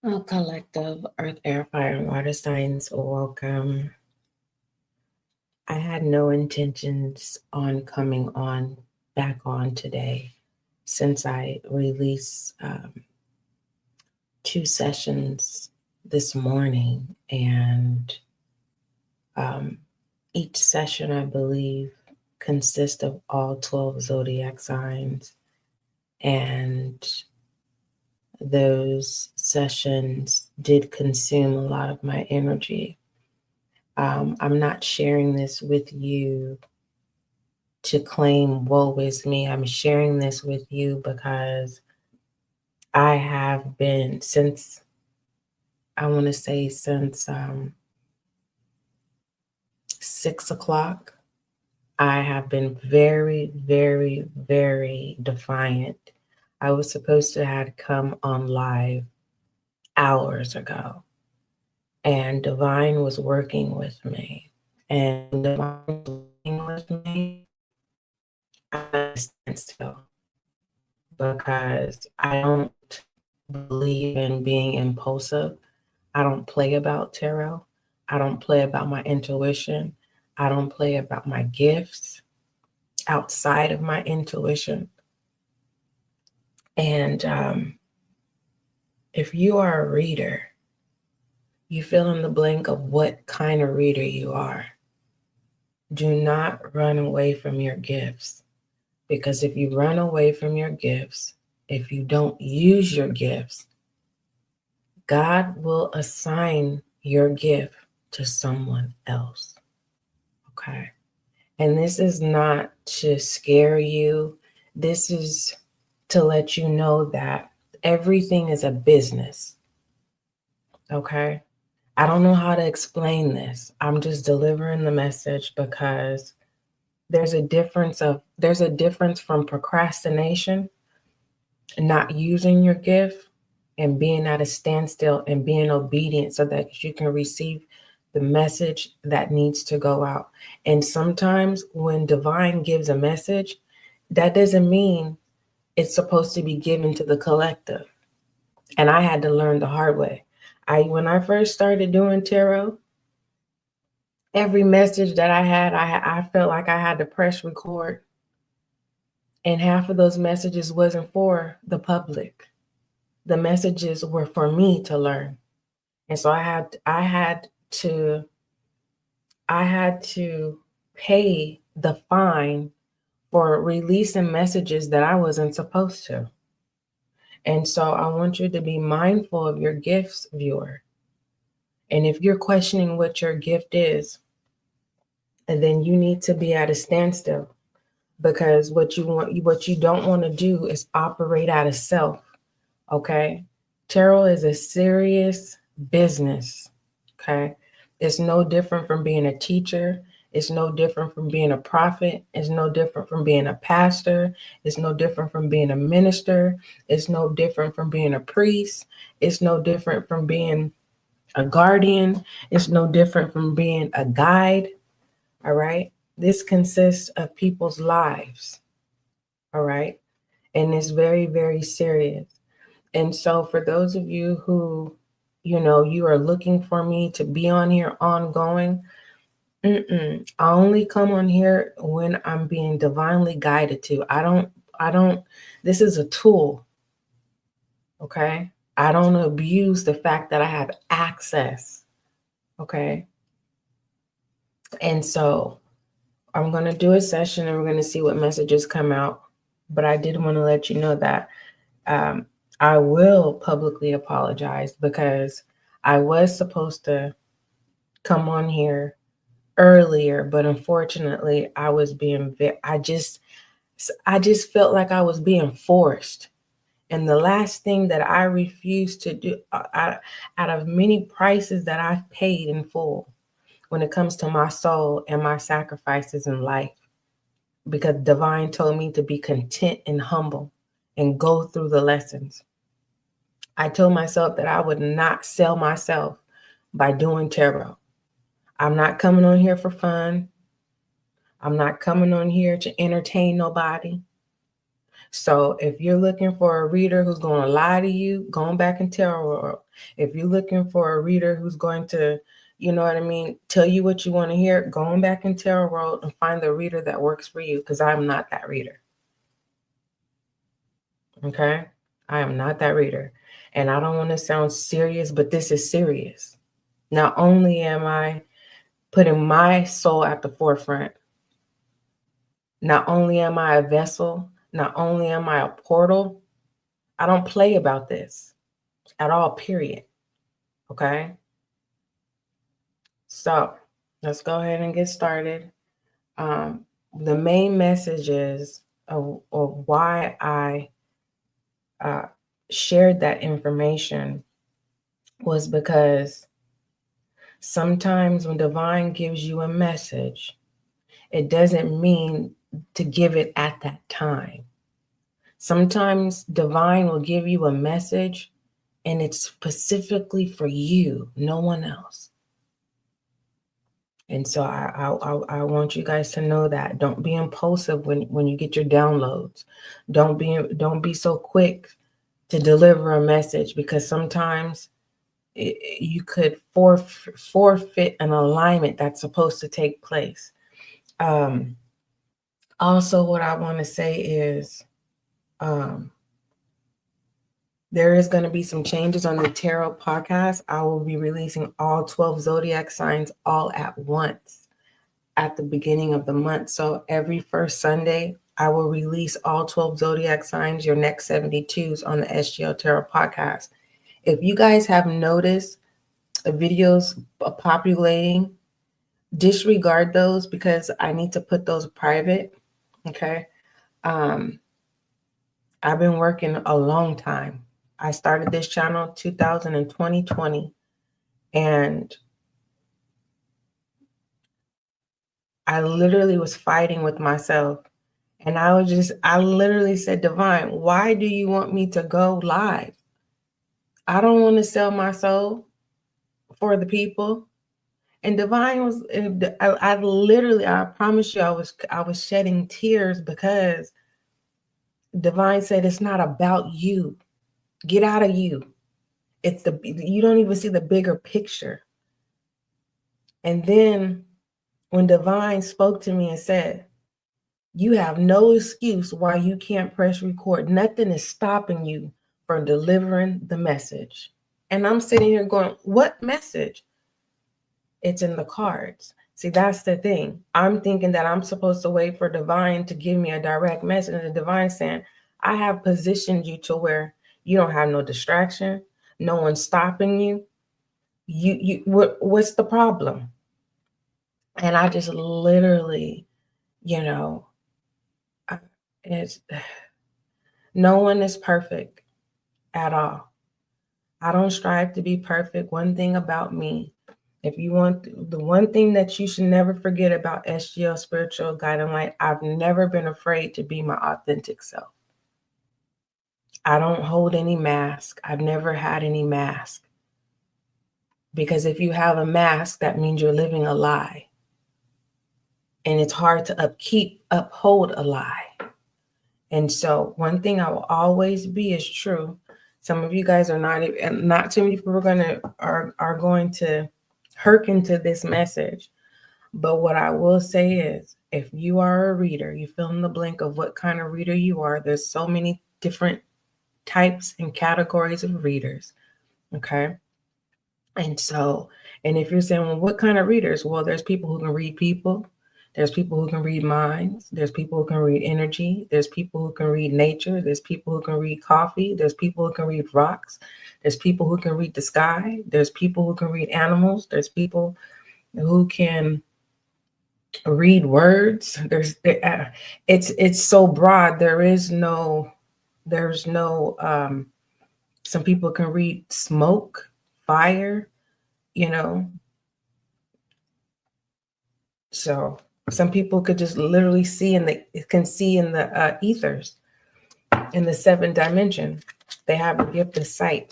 Well, collective Earth, Air, Fire, and Water signs, welcome. I had no intentions on coming back on today since I released 2 sessions this morning, and um, each session, I believe, consists of all 12 zodiac signs, and those sessions did consume a lot of my energy. I'm not sharing this with you to claim woe is me. I'm sharing this with you because I have been since, I want to say since 6 o'clock, I have been very, very, very defiant. I was supposed to have come on live hours ago, and Divine was working with me. And Divine was working with me, I stand still because I don't believe in being impulsive. I don't play about tarot. I don't play about my intuition. I don't play about my gifts outside of my intuition. And if you are a reader, you fill in the blank of what kind of reader you are. Do not run away from your gifts, because if you run away from your gifts, if you don't use your gifts, God will assign your gift to someone else. Okay. And this is not to scare you. This is to let you know that everything is a business. Okay. I don't know how to explain this. I'm just delivering the message because there's a difference from procrastination, not using your gift, and being at a standstill and being obedient so that you can receive the message that needs to go out. And sometimes when Divine gives a message, that doesn't mean it's supposed to be given to the collective. And I had to learn the hard way. When I first started doing tarot, every message that I had, I felt like I had to press record. And half of those messages wasn't for the public. The messages were for me to learn. And so I had to pay the fine for releasing messages that I wasn't supposed to. And so I want you to be mindful of your gifts, viewer. And if you're questioning what your gift is, and then you need to be at a standstill, because what you don't want to do is operate out of self. Okay? Tarot is a serious business. Okay? It's no different from being a teacher. It's no different from being a prophet. It's no different from being a pastor. It's no different from being a minister. It's no different from being a priest. It's no different from being a guardian. It's no different from being a guide. All right? This consists of people's lives. All right? And it's very, very serious. And so for those of you who, you are looking for me to be on here ongoing, I only come on here when I'm being divinely guided to. This is a tool. Okay? I don't abuse the fact that I have access. Okay? And so I'm going to do a session and we're going to see what messages come out. But I did want to let you know that I will publicly apologize because I was supposed to come on here earlier, but unfortunately I just felt like I was being forced. And the last thing that I refused to do out of many prices that I've paid in full when it comes to my soul and my sacrifices in life, because Divine told me to be content and humble and go through the lessons. I told myself that I would not sell myself by doing tarot. I'm not coming on here for fun. I'm not coming on here to entertain nobody. So if you're looking for a reader who's going to lie to you, going back in tarot world. If you're looking for a reader who's going to, you know what I mean, tell you what you want to hear, going back in tarot world and find the reader that works for you, because I'm not that reader. Okay? I am not that reader. And I don't want to sound serious, but this is serious. Not only am I putting my soul at the forefront, not only am I a vessel, not only am I a portal, I don't play about this at all, period. Okay? So let's go ahead and get started. The main messages of why I shared that information was because sometimes when divine gives you a message, it doesn't mean to give it at that time. Sometimes divine will give you a message and it's specifically for you, no one else. And so I want you guys to know that. Don't be impulsive when you get your downloads. Don't be so quick to deliver a message, because sometimes you could forfeit an alignment that's supposed to take place. Also, what I want to say is there is going to be some changes on the Tarot Podcast. I will be releasing all 12 Zodiac signs all at once at the beginning of the month. So every first Sunday, I will release all 12 Zodiac signs, your next 72s on the SGL Tarot Podcast. If you guys have noticed the videos populating, disregard those because I need to put those private. Okay. I've been working a long time. I started this channel 2020, and I literally was fighting with myself. And I literally said, Divine, why do you want me to go live? I don't want to sell my soul for the people. And Divine was, I promise you, I was shedding tears because Divine said, it's not about you. Get out of you. You don't even see the bigger picture. And then when Divine spoke to me and said, you have no excuse why you can't press record. Nothing is stopping you from delivering the message. And I'm sitting here going, what message? It's in the cards. See, that's the thing. I'm thinking that I'm supposed to wait for Divine to give me a direct message. And the Divine saying, I have positioned you to where you don't have no distraction. No one's stopping you. What's the problem? And I just literally, it's no one is perfect at all. I don't strive to be perfect. One thing about me, if you want, the one thing that you should never forget about SGL Spiritual Guide and Light, I've never been afraid to be my authentic self. I don't hold any mask. I've never had any mask. Because if you have a mask, that means you're living a lie. And it's hard to uphold a lie. And so one thing I will always be is true. Some of you guys are not too many people are going to hearken to this message. But what I will say is, if you are a reader, you fill in the blank of what kind of reader you are. There's so many different types and categories of readers. Okay. And if you're saying, well, what kind of readers? Well, there's people who can read people. There's people who can read minds. There's people who can read energy. There's people who can read nature. There's people who can read coffee. There's people who can read rocks. There's people who can read the sky. There's people who can read animals. There's people who can read words. It's so broad. There's no some people can read smoke, fire, so some people could just literally see in the ethers, in the seventh dimension. They have the gift of sight.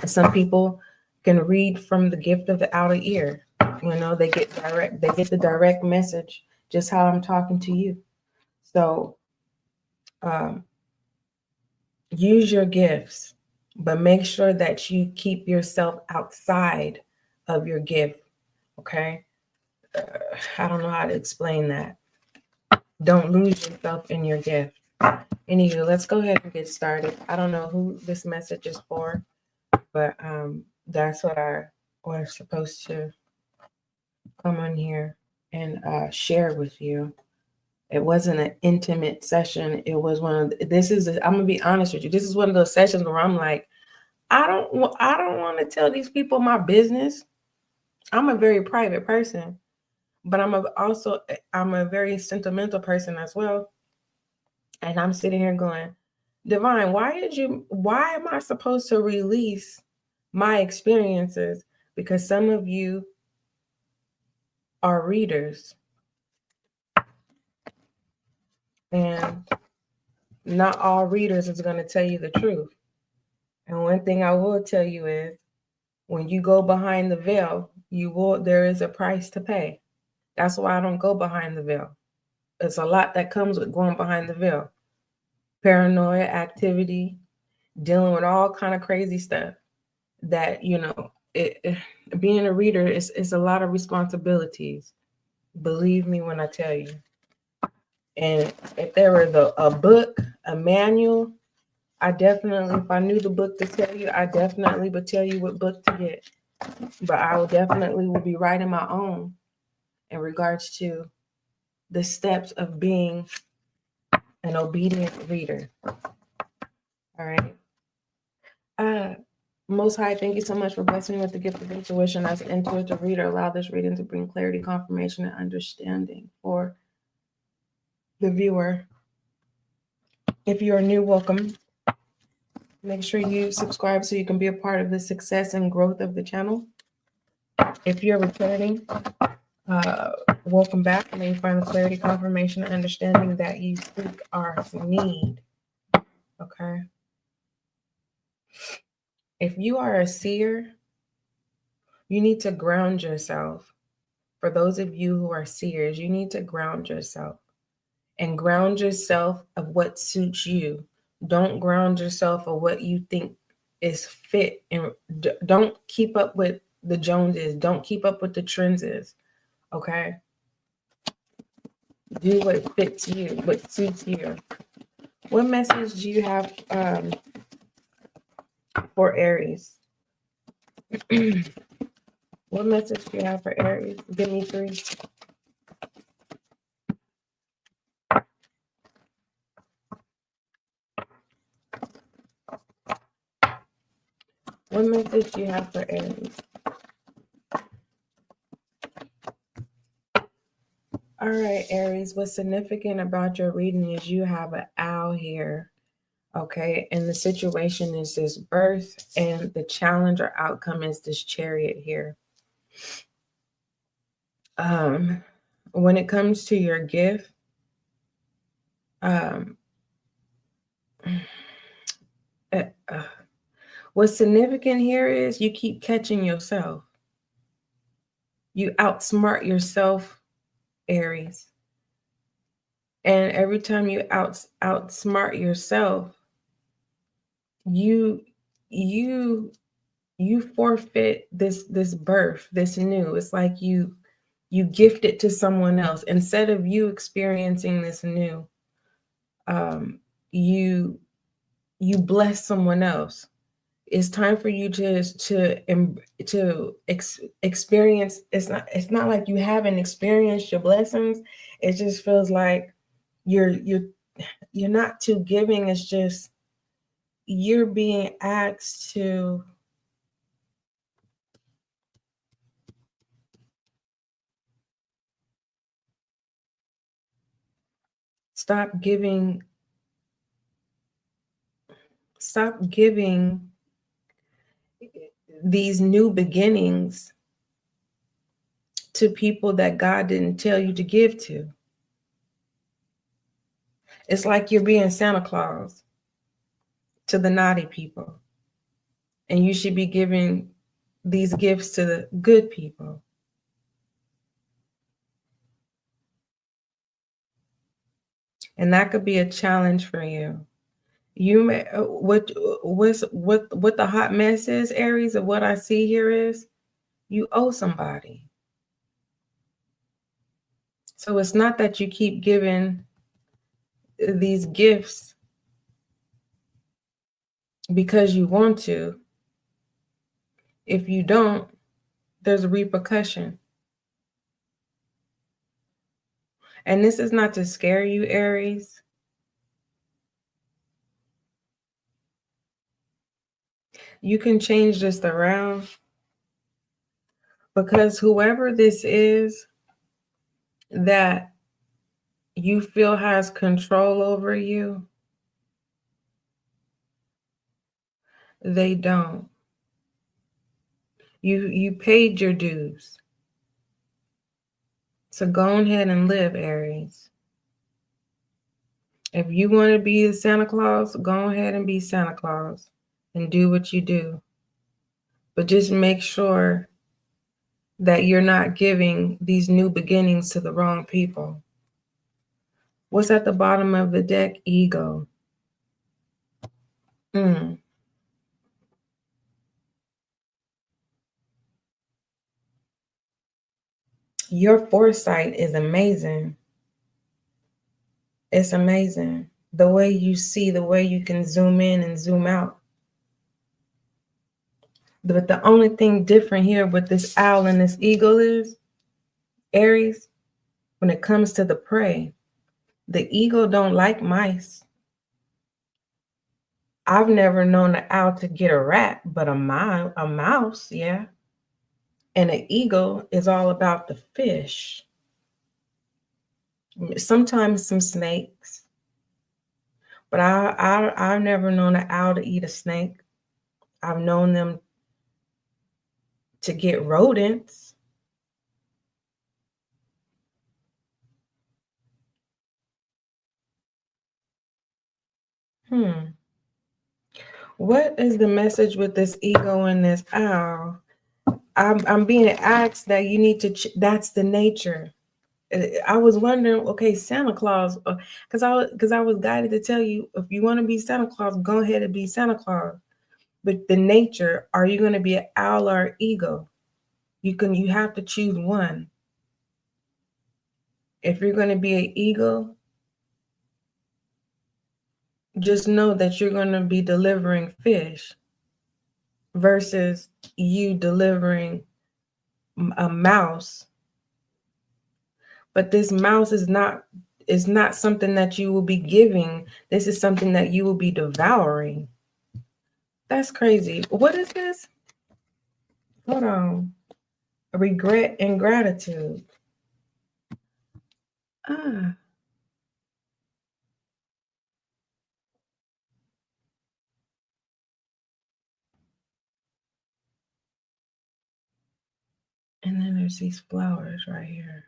Some people can read from the gift of the outer ear. They get the direct message, just how I'm talking to you. So use your gifts, but make sure that you keep yourself outside of your gift. Okay. I don't know how to explain that. Don't lose yourself in your gift. Anywho, let's go ahead and get started. I don't know who this message is for, but that's what I was supposed to come on here and share with you. It wasn't an intimate session. It was one of I'm gonna be honest with you. This is one of those sessions where I'm like, I don't want to tell these people my business. I'm a very private person, but I'm a very sentimental person as well. And I'm sitting here going, Divine, why am I supposed to release my experiences? Because some of you are readers, and not all readers is going to tell you the truth. And one thing I will tell you is, when you go behind the veil, there is a price to pay. That's why I don't go behind the veil. It's a lot that comes with going behind the veil. Paranoia, activity, dealing with all kind of crazy stuff that, being a reader is a lot of responsibilities. Believe me when I tell you. And if there was a book, a manual, if I knew the book to tell you, I definitely would tell you what book to get. But I would be writing my own in regards to the steps of being an obedient reader. All right. Most High, thank you so much for blessing me with the gift of intuition as an intuitive reader. Allow this reading to bring clarity, confirmation, and understanding for the viewer. If you are new, welcome. Make sure you subscribe so you can be a part of the success and growth of the channel. If you're returning, welcome back. May you find the clarity, confirmation, and understanding that you seek or need. Okay. If you are a seer, you need to ground yourself. For those of you who are seers, you need to ground yourself. And ground yourself of what suits you. Don't ground yourself of what you think is fit. And don't keep up with the Joneses. Don't keep up with the trends. Okay? Do what fits you, what suits you. What message do you have for Aries? What message do you have for Aries? Give me 3. What message do you have for Aries? All right, Aries, what's significant about your reading is you have an owl here, okay? And the situation is this birth, and the challenge or outcome is this Chariot here. When it comes to your gift, what's significant here is you keep catching yourself. You outsmart yourself, Aries. And every time you outsmart yourself, you forfeit this birth, this new. It's like you gift it to someone else instead of you experiencing this new. You bless someone else. It's time for you to experience. It's not like you haven't experienced your blessings. It just feels like you're not too giving. It's just you're being asked to stop giving these new beginnings to people that God didn't tell you to give to. It's like you're being Santa Claus to the naughty people. And you should be giving these gifts to the good people. And that could be a challenge for you. You may what the hot mess is, Aries, of what I see here is you owe somebody. So it's not that you keep giving these gifts because you want to. If you don't, there's a repercussion. And this is not to scare you, Aries. You can change this around, because whoever this is that you feel has control over you, they don't. You paid your dues. So go ahead and live, Aries. If you want to be Santa Claus, go ahead and be Santa Claus and do what you do. But just make sure that you're not giving these new beginnings to the wrong people. What's at the bottom of the deck? Ego. Your foresight is amazing. It's amazing. The way you see, the way you can zoom in and zoom out. But the only thing different here with this owl and this eagle is, Aries, when it comes to the prey, the eagle don't like mice. I've never known an owl to get a rat, but a mouse, yeah. And an eagle is all about the fish. Sometimes some snakes. But I've never known an owl to eat a snake. I've known them to get rodents. What is the message with this ego and this owl? I'm being asked that you need to. That's the nature. I was wondering, okay, Santa Claus, because I was guided to tell you, if you want to be Santa Claus, go ahead and be Santa Claus. But the nature, are you going to be an owl or an eagle? You have to choose one. If you're going to be an eagle, just know that you're going to be delivering fish versus you delivering a mouse. But this mouse is not something that you will be giving. This is something that you will be devouring. That's crazy. What is this? Hold on. Regret and gratitude. Ah. And then there's these flowers right here.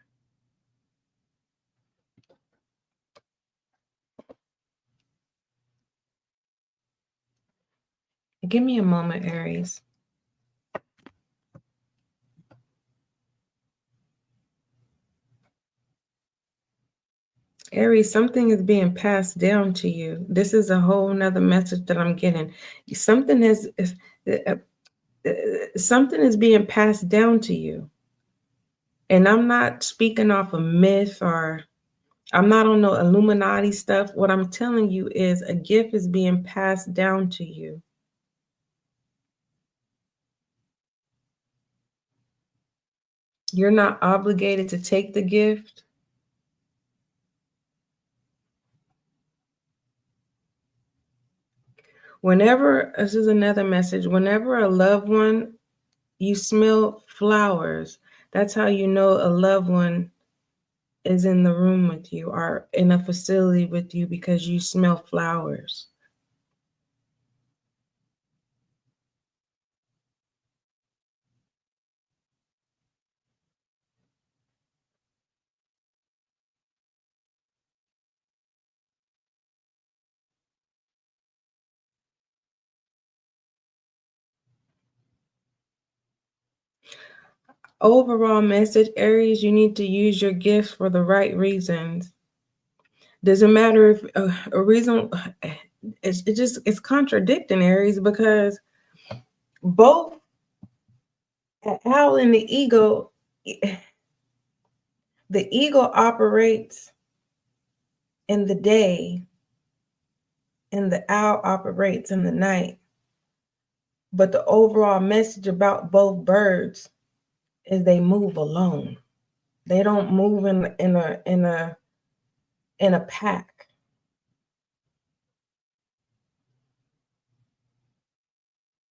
Give me a moment, Aries. Aries, something is being passed down to you. This is a whole nother message that I'm getting. Something is being passed down to you. And I'm not speaking off a myth, or I'm not on no Illuminati stuff. What I'm telling you is a gift is being passed down to you. You're not obligated to take the gift. Whenever, this is another message, whenever a loved one, you smell flowers, that's how you know a loved one is in the room with you or in a facility with you, because you smell flowers. Overall message, Aries, you need to use your gifts for the right reasons. Doesn't matter if a reason, it's contradicting, Aries, because both Al and the ego operates in the day and the owl operates in the night. But the overall message about both birds is they move alone. They don't move in a pack.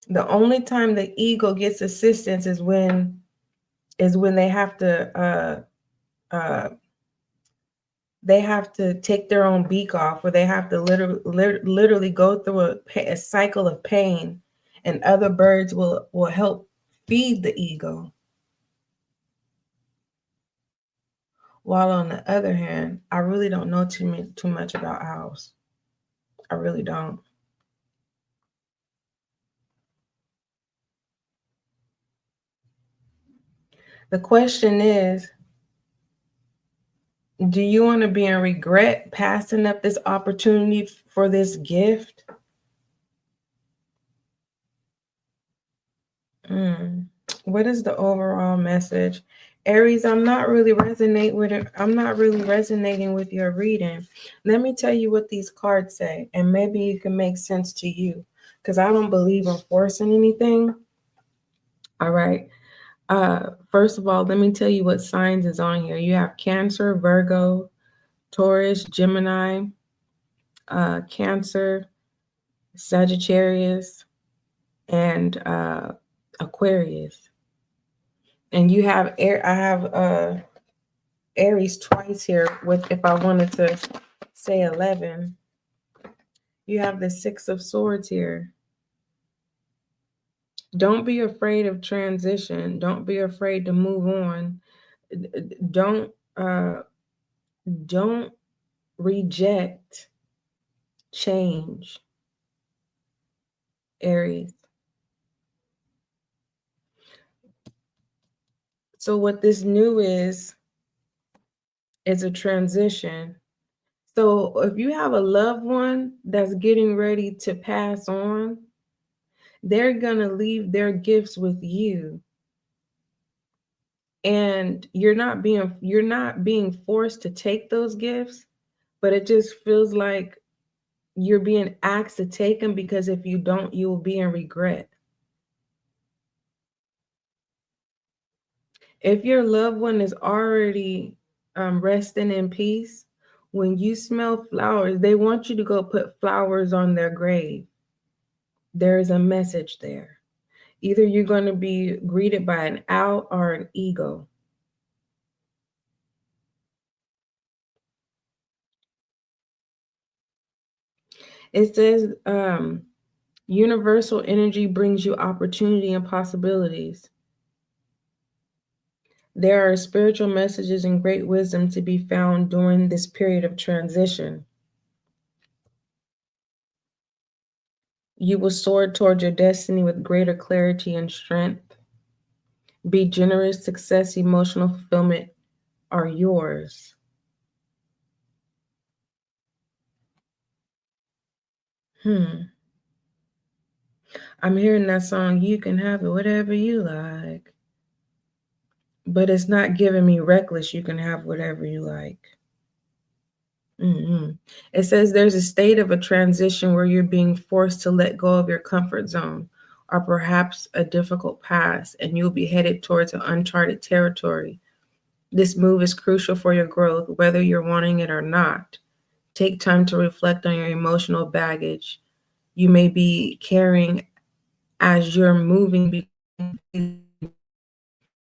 The only time the ego gets assistance is when they have to take their own beak off, or they have to literally go through a cycle of pain, and other birds will help feed the ego. While on the other hand, I really don't know too much about owls. I really don't. The question is, do you want to be in regret passing up this opportunity for this gift? What is the overall message? Aries, I'm not really resonating with your reading. Let me tell you what these cards say, and maybe it can make sense to you, because I don't believe in forcing anything. All right. First of all, let me tell you what signs is on here. You have Cancer, Virgo, Taurus, Gemini, Cancer, Sagittarius, and Aquarius. And you have I have Aries twice here. With, if I wanted to say 11, you have the Six of Swords here. Don't be afraid of transition. Don't be afraid to move on. Don't reject change, Aries. So what this new is a transition. So if you have a loved one that's getting ready to pass on, they're going to leave their gifts with you. And you're not being forced to take those gifts, but it just feels like you're being asked to take them, because if you don't, you will be in regret. If your loved one is already resting in peace, when you smell flowers, they want you to go put flowers on their grave. There is a message there. Either you're going to be greeted by an owl or an eagle. It says universal energy brings you opportunity and possibilities. There are spiritual messages and great wisdom to be found during this period of transition. You will soar toward your destiny with greater clarity and strength. Be generous, success, emotional fulfillment are yours. I'm hearing that song, You Can Have It Whatever You Like. But it's not giving me reckless, you can have whatever you like. It says there's a state of a transition where you're being forced to let go of your comfort zone, or perhaps a difficult past, and you'll be headed towards an uncharted territory. This move is crucial for your growth, whether you're wanting it or not. Take time to reflect on your emotional baggage you may be carrying as you're moving,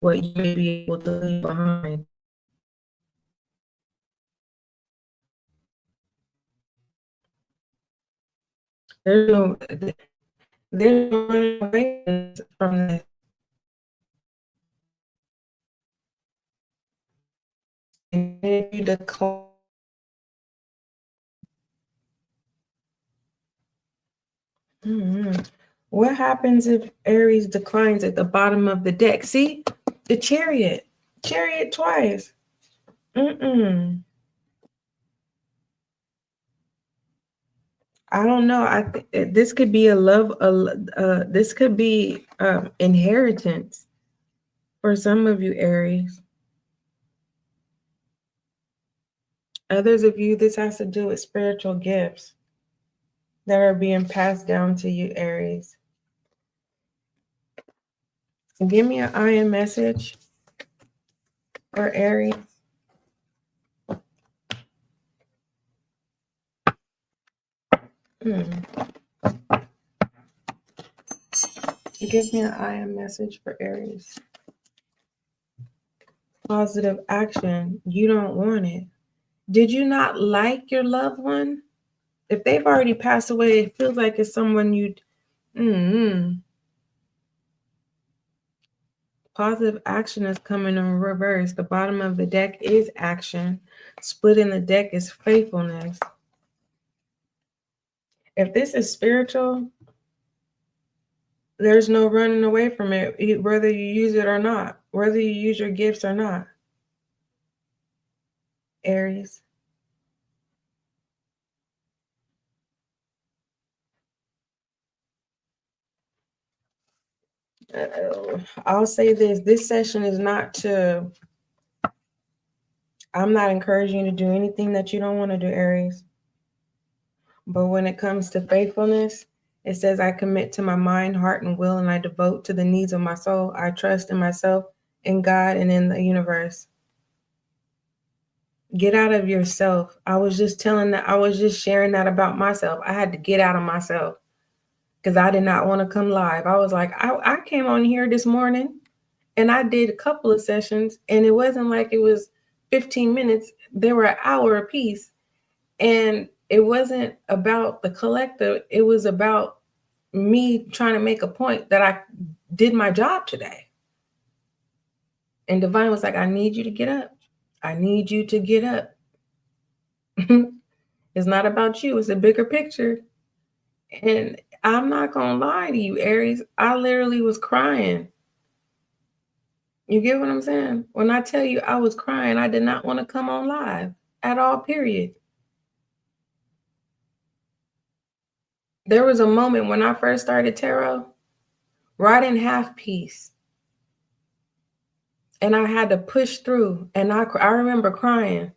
what you may be able to leave behind. There's no running away from this. Maybe the call. What happens if Aries declines at the bottom of the deck? See, the Chariot twice. I don't know. This could be a love. This could be inheritance for some of you, Aries. Others of you, this has to do with spiritual gifts that are being passed down to you, Aries. Give me an iron message for Aries. Give me an iron message for Aries. Positive action. You don't want it. Did you not like your loved one? If they've already passed away, it feels like it's someone you'd. Positive action is coming in reverse. The bottom of the deck is action. Split in the deck is faithfulness. If this is spiritual, there's no running away from it, whether you use it or not, whether you use your gifts or not. Aries. I'll say this session is not to, I'm not encouraging you to do anything that you don't want to do, Aries. But when it comes to faithfulness, it says, I commit to my mind, heart, and will, and I devote to the needs of my soul. I trust in myself, in God, and in the universe. Get out of yourself. I was just sharing that about myself. I had to get out of myself because I did not want to come live. I was like, I came on here this morning and I did a couple of sessions, and it wasn't like it was 15 minutes. They were an hour apiece. And it wasn't about the collective. It was about me trying to make a point that I did my job today. And Divine was like, I need you to get up. I need you to get up. It's not about you. It's a bigger picture. And I'm not going to lie to you, Aries. I literally was crying. You get what I'm saying? When I tell you I was crying, I did not want to come on live at all, period. There was a moment when I first started tarot, right in half piece. And I had to push through, and I remember crying.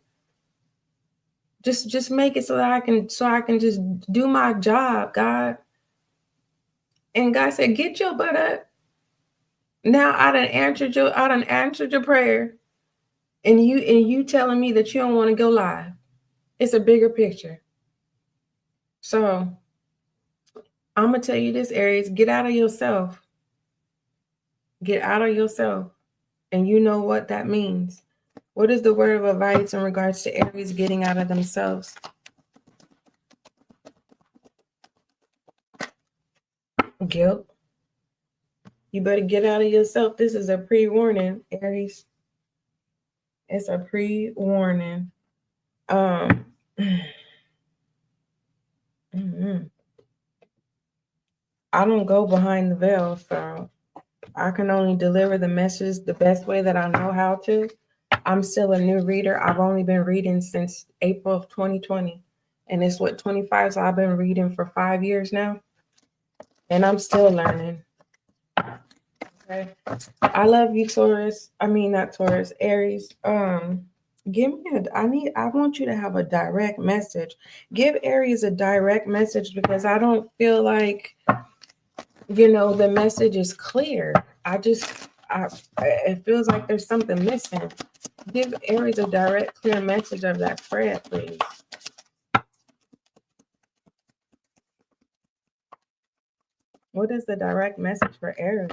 Just make it so that I can just do my job, God. And God said, get your butt up. Now I done answered your prayer, and you telling me that you don't want to go live. It's a bigger picture. So I'm gonna tell you this, Aries, get out of yourself. Get out of yourself. And you know what that means. What is the word of advice in regards to Aries getting out of themselves? Guilt. You better get out of yourself. This is a pre-warning, Aries. It's a pre-warning. I don't go behind the veil, so I can only deliver the message the best way that I know how to. I'm still a new reader. I've only been reading since April of 2020. And it's 25, so I've been reading for 5 years now. And I'm still learning. Okay. I love you, Taurus. I mean, not Taurus, Aries. I want you to have a direct message. Give Aries a direct message because I don't feel like, the message is clear. It feels like there's something missing. Give Aries a direct, clear message of that prayer, please. What is the direct message for Aries?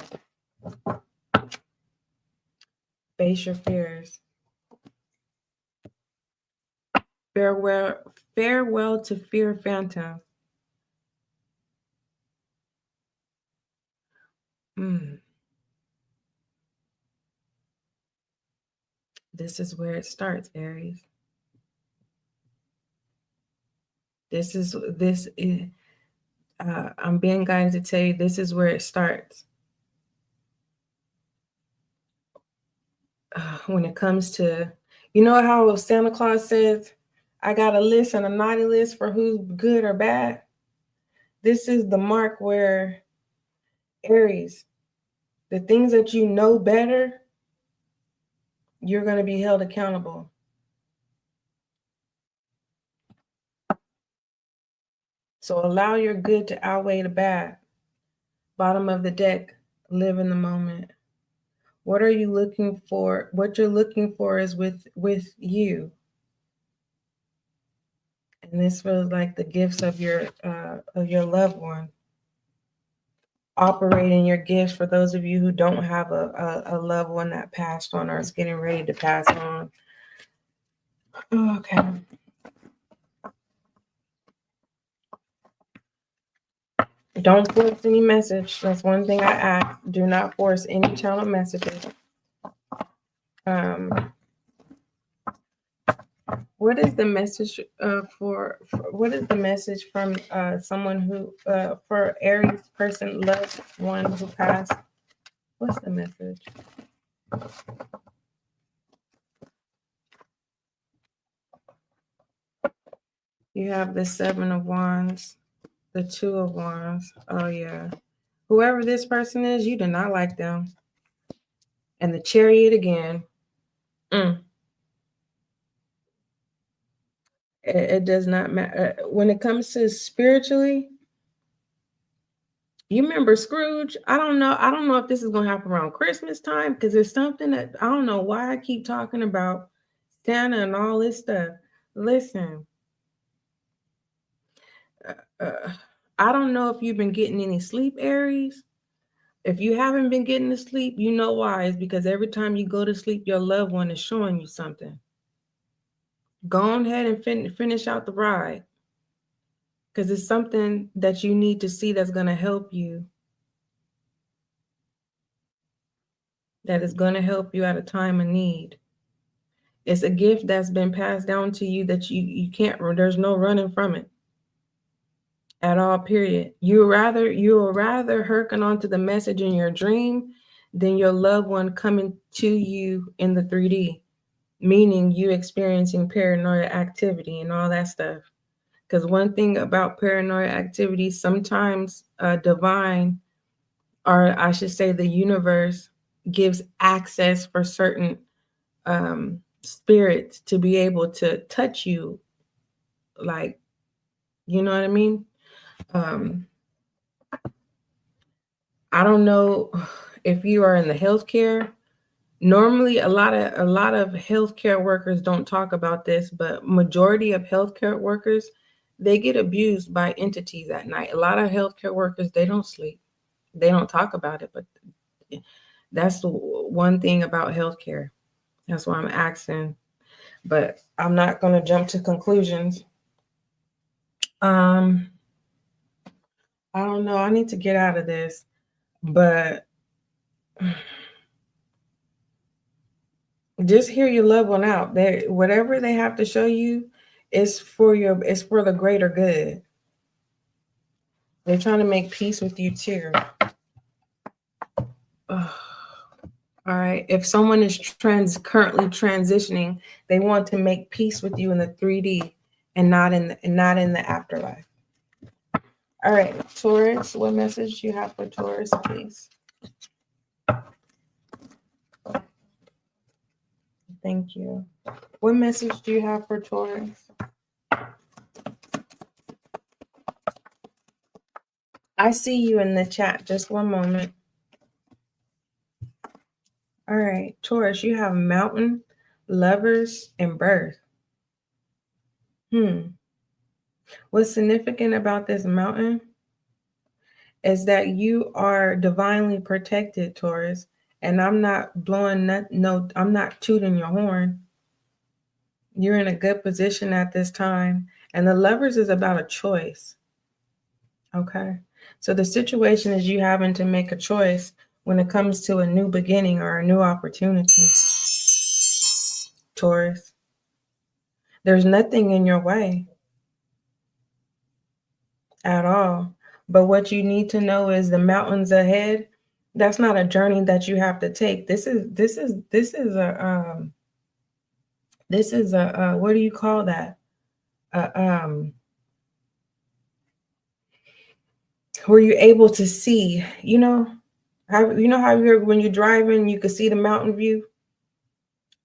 Face your fears. Farewell to fear phantom. This is where it starts, Aries. I'm being guided to tell you this is where it starts. When it comes to, how Santa Claus says, I got a list and a naughty list for who's good or bad. This is the mark where, Aries, the things that you know better, you're going to be held accountable. So allow your good to outweigh the bad. Bottom of the deck, live in the moment. What are you looking for? What you're looking for is with you. And this feels like the gifts of your loved one. Operating your gifts for those of you who don't have a loved one that passed on or is getting ready to pass on. Okay. Don't force any message. That's one thing I ask. Do not force any channel messages. What is the message what is the message from someone who for Aries person, loved one who passed? What's the message? You have the 7 of Wands, the 2 of Wands. Oh yeah. Whoever this person is, you do not like them. And the Chariot again. It does not matter. When it comes to spiritually, you remember Scrooge? I don't know if this is going to happen around Christmas time, because there's something that I don't know why I keep talking about Santa and all this stuff. Listen, I don't know if you've been getting any sleep, Aries. If you haven't been getting the sleep, you know why. It's because every time you go to sleep, your loved one is showing you something. Go ahead and finish out the ride, because it's something that you need to see that's going to help you. That is going to help you at a time of need. It's a gift that's been passed down to you that you can't, there's no running from it at all, period. You'll rather hearken onto the message in your dream than your loved one coming to you in the 3D, meaning you experiencing paranoid activity and all that stuff. Because one thing about paranoid activity, sometimes divine, or I should say the universe, gives access for certain spirits to be able to touch you, like, you know what I mean? I don't know if you are in the healthcare. Normally, a lot of healthcare workers don't talk about this, but majority of healthcare workers, they get abused by entities at night. A lot of healthcare workers, they don't sleep. They don't talk about it, but that's the one thing about healthcare. That's why I'm asking, but I'm not going to jump to conclusions. I don't know. I need to get out of this, but just hear your loved one out. Whatever they have to show you is for the greater good. They're trying to make peace with you too. All right. If someone is currently transitioning, they want to make peace with you in the 3D and not in the afterlife. All right, Taurus, what message do you have for Taurus, please? Thank you. What message do you have for Taurus? I see you in the chat. Just one moment. All right, Taurus, you have Mountain, Lovers, and Birth. What's significant about this Mountain is that you are divinely protected, Taurus. And I'm not I'm not tooting your horn. You're in a good position at this time. And the Lovers is about a choice. Okay. So the situation is you having to make a choice when it comes to a new beginning or a new opportunity. Taurus. There's nothing in your way at all. But what you need to know is the mountains ahead. That's not a journey that you have to take. This is a what do you call that? where you're able to see, how when you're driving, you can see the mountain view,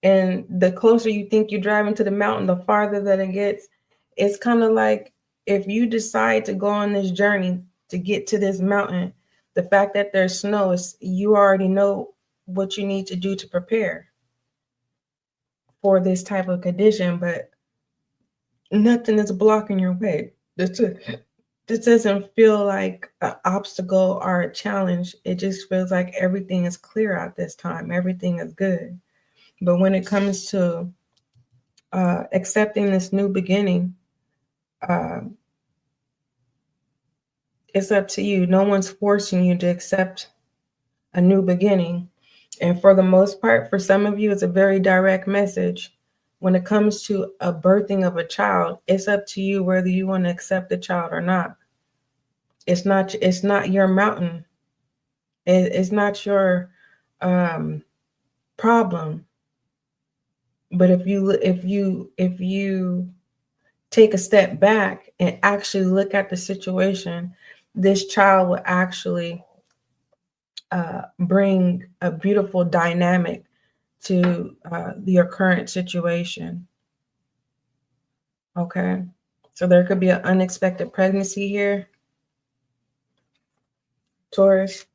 and the closer you think you're driving to the mountain, the farther that it gets. It's kind of like if you decide to go on this journey to get to this mountain, the fact that there's snow is you already know what you need to do to prepare for this type of condition, but nothing is blocking your way. This doesn't feel like an obstacle or a challenge. It just feels like everything is clear out this time. Everything is good. But when it comes to accepting this new beginning, it's up to you. No one's forcing you to accept a new beginning. And for the most part, for some of you, it's a very direct message. When it comes to a birthing of a child, it's up to you whether you want to accept the child or not. It's not your mountain. It's not your problem. But if you take a step back and actually look at the situation, this child will actually bring a beautiful dynamic to your current situation. Okay, so there could be an unexpected pregnancy here, Taurus.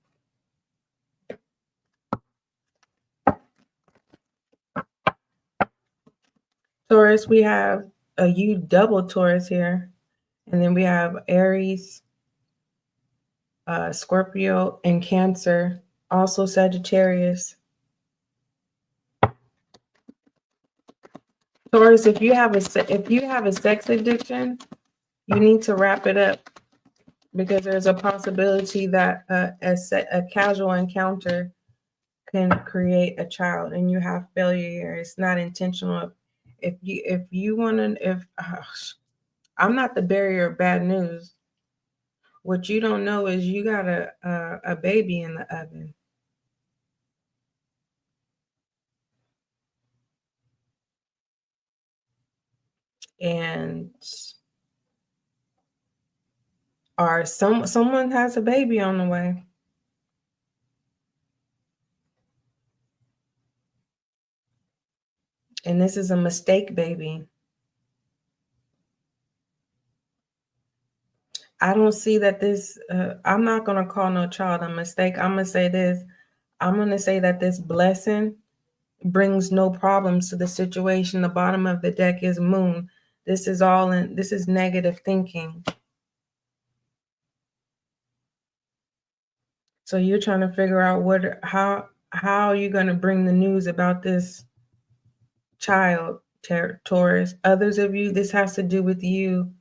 Taurus, we have a U double Taurus here, and then we have Aries, Scorpio, and Cancer, also Sagittarius. Taurus, if you have a sex addiction, you need to wrap it up, because there's a possibility that a casual encounter can create a child, and you have failure here. It's not intentional. If you want to, I'm not the bearer of bad news. What you don't know is you got a baby in the oven. And someone has a baby on the way. And this is a mistake baby. I don't see that this, I'm not going to call no child a mistake. I'm going to say this. I'm going to say that this blessing brings no problems to the situation. The bottom of the deck is moon. This is negative thinking. So you're trying to figure out how are you going to bring the news about this child, Taurus. Others of you, this has to do with you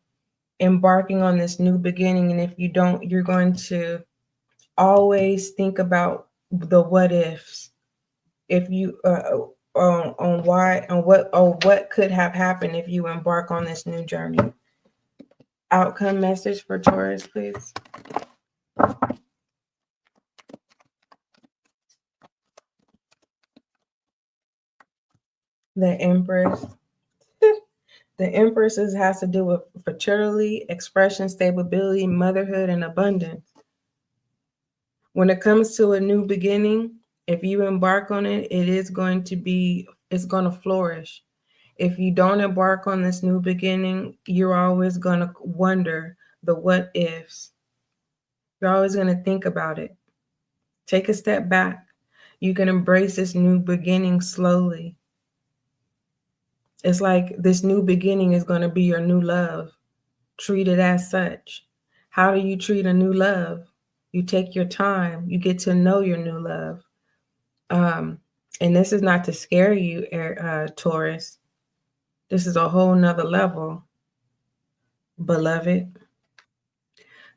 embarking on this new beginning. And if you don't, you're going to always think about the what ifs. If you on what could have happened if you embark on this new journey. Outcome message for Taurus, please. The Empress. The Empress has to do with fertility, expression, stability, motherhood, and abundance. When it comes to a new beginning, if you embark on it, it's going to flourish. If you don't embark on this new beginning, you're always going to wonder the what ifs. You're always going to think about it. Take a step back. You can embrace this new beginning slowly. It's like this new beginning is going to be your new love. Treat it as such. How do you treat a new love? You take your time. You get to know your new love. And this is not to scare you, Taurus. This is a whole nother level, beloved.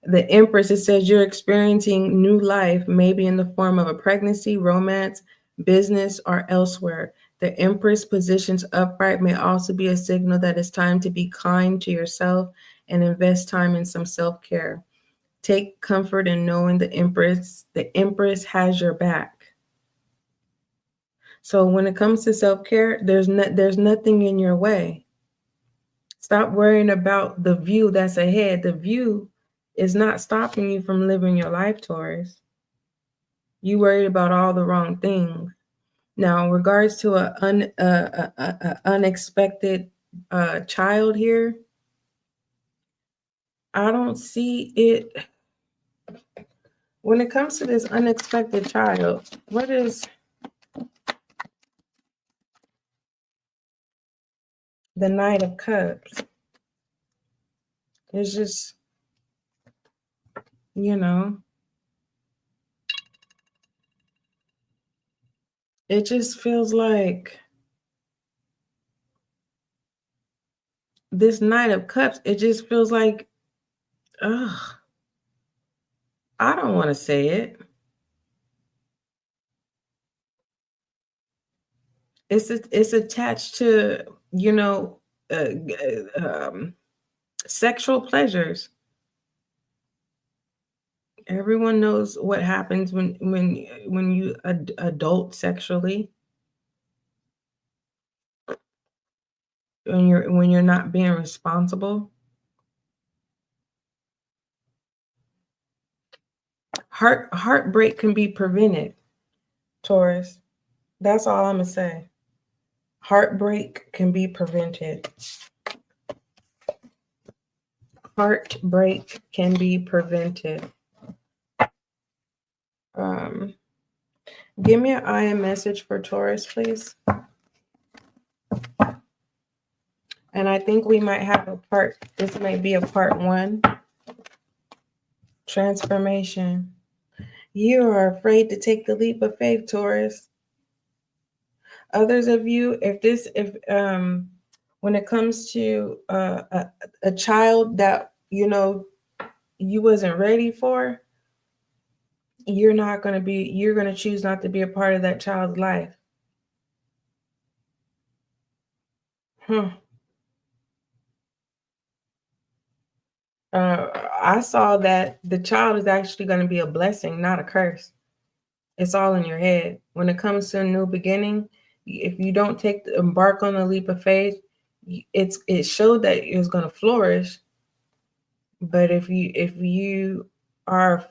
The Empress, it says you're experiencing new life, maybe in the form of a pregnancy, romance, business, or elsewhere. The Empress positions upright may also be a signal that it's time to be kind to yourself and invest time in some self-care. Take comfort in knowing the Empress has your back. So when it comes to self-care, there's nothing in your way. Stop worrying about the view that's ahead. The view is not stopping you from living your life, Taurus. You worried about all the wrong things. Now, in regards to an unexpected child here, I don't see it. When it comes to this unexpected child, what is the Knight of Cups? It's just, you know, it just feels like this Knight of Cups, it just feels like, ugh, I don't want to say it. It's attached to, you know, sexual pleasures. Everyone knows what happens when you adult sexually, when you're not being responsible. Heartbreak can be prevented, Taurus. That's all I'm gonna say. Heartbreak can be prevented. Heartbreak can be prevented. Give me an I am message for Taurus, please. And I think we might have this may be a part 1. Transformation. You are afraid to take the leap of faith, Taurus. Others of you, when it comes to a child that, you know, you wasn't ready for, you're going to choose not to be a part of that child's life. I saw that the child is actually going to be a blessing, not a curse. It's all in your head. When it comes to a new beginning, if you don't embark on the leap of faith, it showed that it's going to flourish. But if you are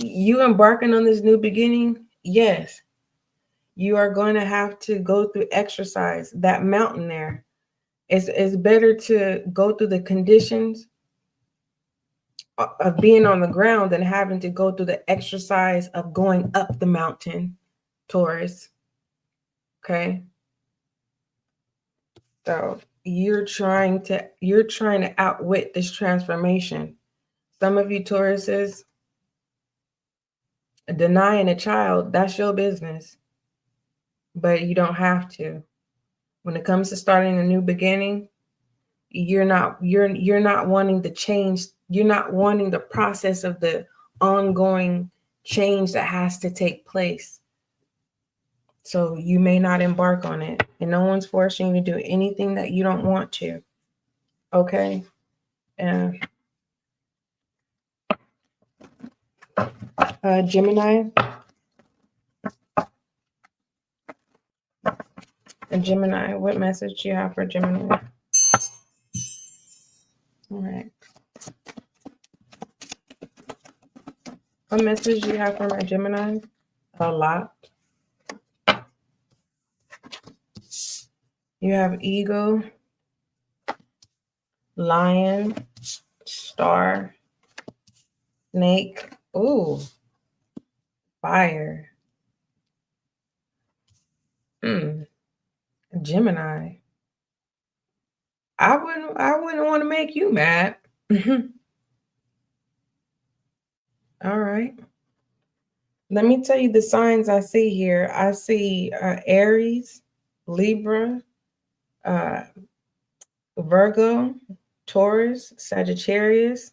embarking on this new beginning, yes, you are going to have to go through exercise, that mountain there. It's better to go through the conditions of being on the ground than having to go through the exercise of going up the mountain, Taurus. Okay. So you're trying to outwit this transformation. Some of you Tauruses, denying a child, that's your business. But you don't have to. When it comes to starting a new beginning, you're not wanting the change. You're not wanting the process of the ongoing change that has to take place. So you may not embark on it, and no one's forcing you to do anything that you don't want to. Okay? Gemini. Gemini, what message do you have for Gemini? All right. What message do you have for my Gemini? A lot. You have ego, lion, star, snake. Ooh, fire. Gemini. I wouldn't want to make you mad. All right. Let me tell you the signs I see here. I see Aries, Libra, Virgo, Taurus, Sagittarius,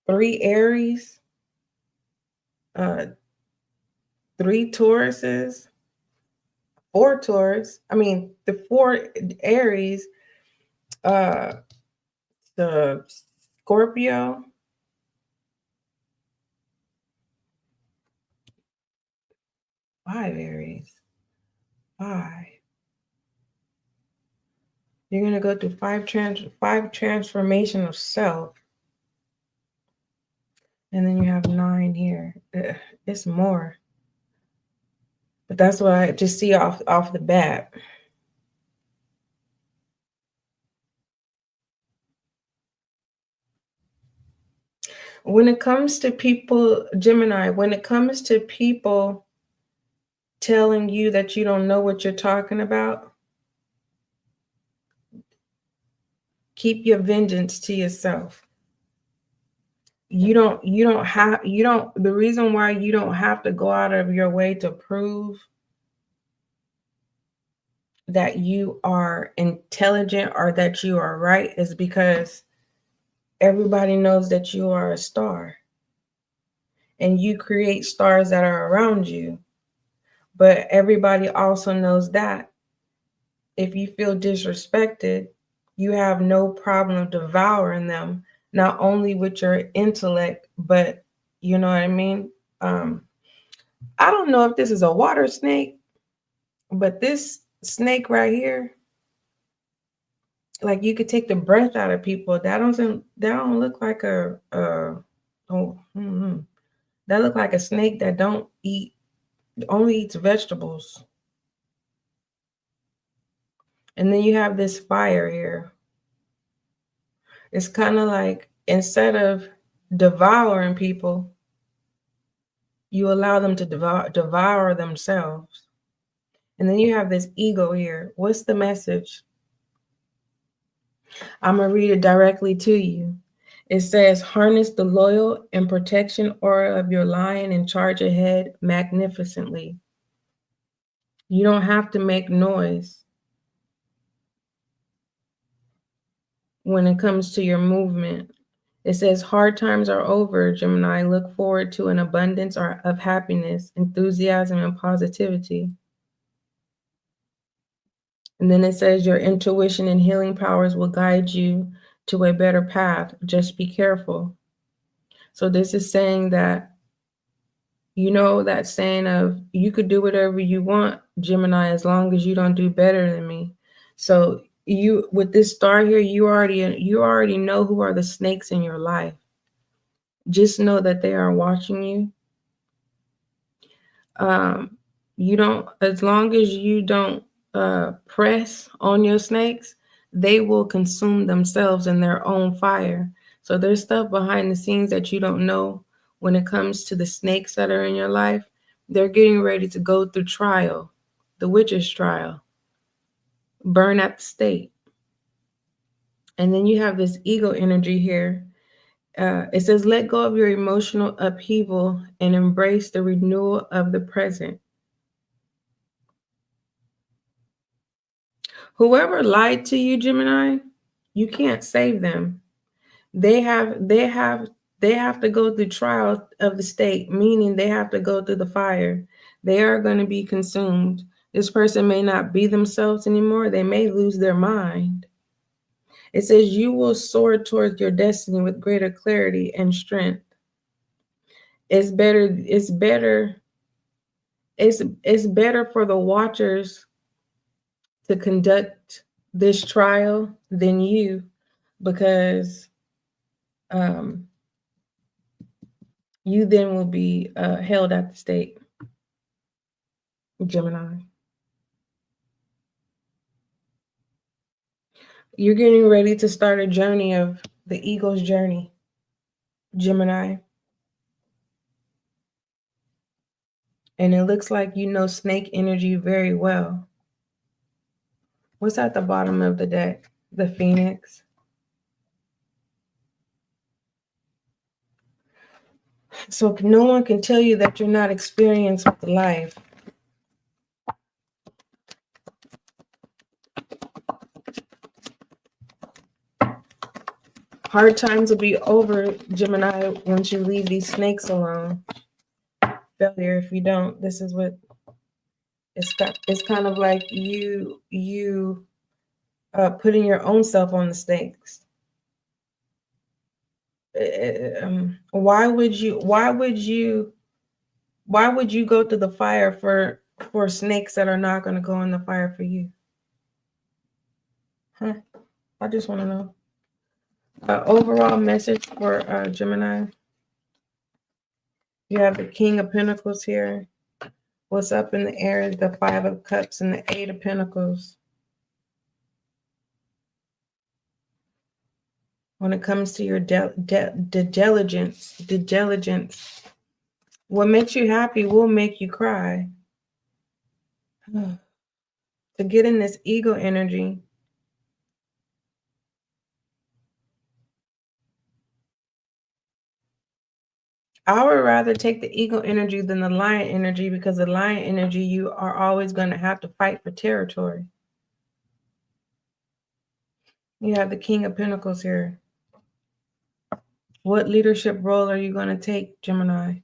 3 Aries, 3 Tauruses, 4 Taurus. I mean, the 4 Aries, the Scorpio, 5 Aries, 5. You're going to go through five transformation of self. And then you have 9 here. It's more. But that's what I just see off the bat. When it comes to people, Gemini, when it comes to people telling you that you don't know what you're talking about, keep your vengeance to yourself. The reason why you don't have to go out of your way to prove that you are intelligent or that you are right is because everybody knows that you are a star and you create stars that are around you. But everybody also knows that if you feel disrespected, you have no problem devouring them, not only with your intellect, but you know what I mean? I don't know if this is a water snake, but this snake right here, like you could take the breath out of people. That don't look like that look like a snake that only eats vegetables. And then you have this fire here. It's kind of like instead of devouring people, you allow them to devour themselves. And then you have this ego here. What's the message? I'm going to read it directly to you. It says, harness the loyal and protection aura of your lion and charge ahead magnificently. You don't have to make noise when it comes to your movement. It says, hard times are over, Gemini. Look forward to an abundance of happiness, enthusiasm, and positivity. And then it says, your intuition and healing powers will guide you to a better path. Just be careful. So this is saying that, that saying of you could do whatever you want, Gemini, as long as you don't do better than me. So you, with this star here, you already know who are the snakes in your life. Just know that they are watching you. As long as you don't press on your snakes, they will consume themselves in their own fire. So there's stuff behind the scenes that you don't know when it comes to the snakes that are in your life. They're getting ready to go through trial, the witch's trial, burn at the stake. And then you have this ego energy here. It says, let go of your emotional upheaval and embrace the renewal of the present. Whoever lied to you, Gemini, you can't save them. They have to go through trial of the stake, meaning they have to go through the fire. They are going to be consumed. This person may not be themselves anymore. They may lose their mind. It says you will soar towards your destiny with greater clarity and strength. It's better for the watchers to conduct this trial than you, because you then will be held at the stake, Gemini. You're getting ready to start a journey of the ego's journey, Gemini. And it looks like you know snake energy very well. What's at the bottom of the deck? The Phoenix. So no one can tell you that you're not experienced with life. Hard times will be over, Gemini, once you leave these snakes alone. Failure if you don't. This is what it's kind of like you putting your own self on the stakes. Why would you go through the fire for snakes that are not going to go in the fire for you? I just want to know. Overall message for Gemini. You have the King of Pentacles here. What's up in the air is the Five of Cups and the Eight of Pentacles. When it comes to your diligence, what makes you happy will make you cry. To get in this ego energy, I would rather take the ego energy than the lion energy, because the lion energy, you are always going to have to fight for territory. You have the King of Pentacles here. What leadership role are you going to take, Gemini?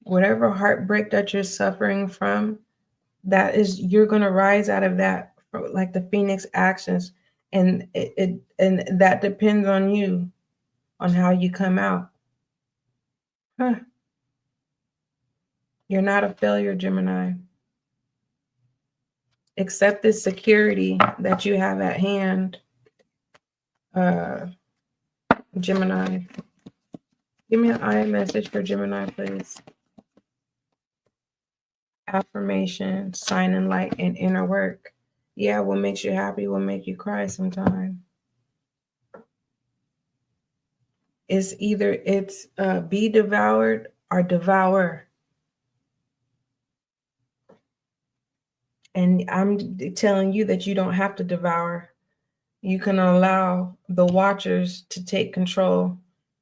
Whatever heartbreak that you're suffering from, you're going to rise out of that, like the Phoenix actions, and and that depends on you, on how you come out. You're not a failure, Gemini. Accept this security that you have at hand, Gemini. Give me an I message for Gemini, please. Affirmation, sign and light, and inner work. Yeah, what makes you happy will make you cry sometime. It's either be devoured or devour. And I'm telling you that you don't have to devour. You can allow the watchers to take control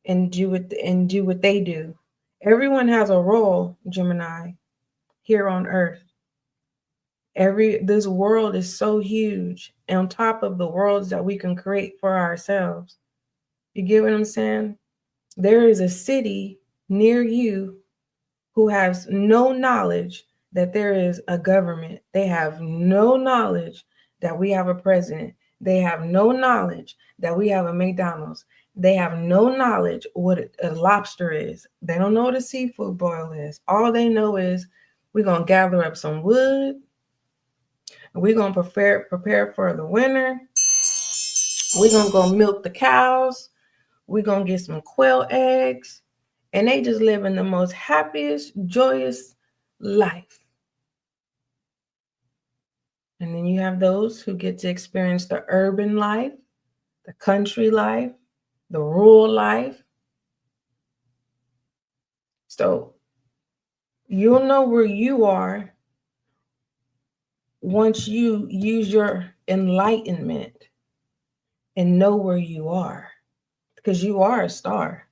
and do what they do. Everyone has a role, Gemini, here on Earth. This world is so huge, on top of the worlds that we can create for ourselves. You get what I'm saying? There is a city near you who has no knowledge that there is a government. They have no knowledge that we have a president. They have no knowledge that we have a McDonald's. They have no knowledge what a lobster is. They don't know what a seafood boil is. All they know is we're going to gather up some wood. We're going to prepare for the winter. We're going to go milk the cows. We're going to get some quail eggs. And they just live in the most happiest, joyous life. And then you have those who get to experience the urban life, the country life, the rural life. So you'll know where you are once you use your enlightenment and know where you are, because you are a star.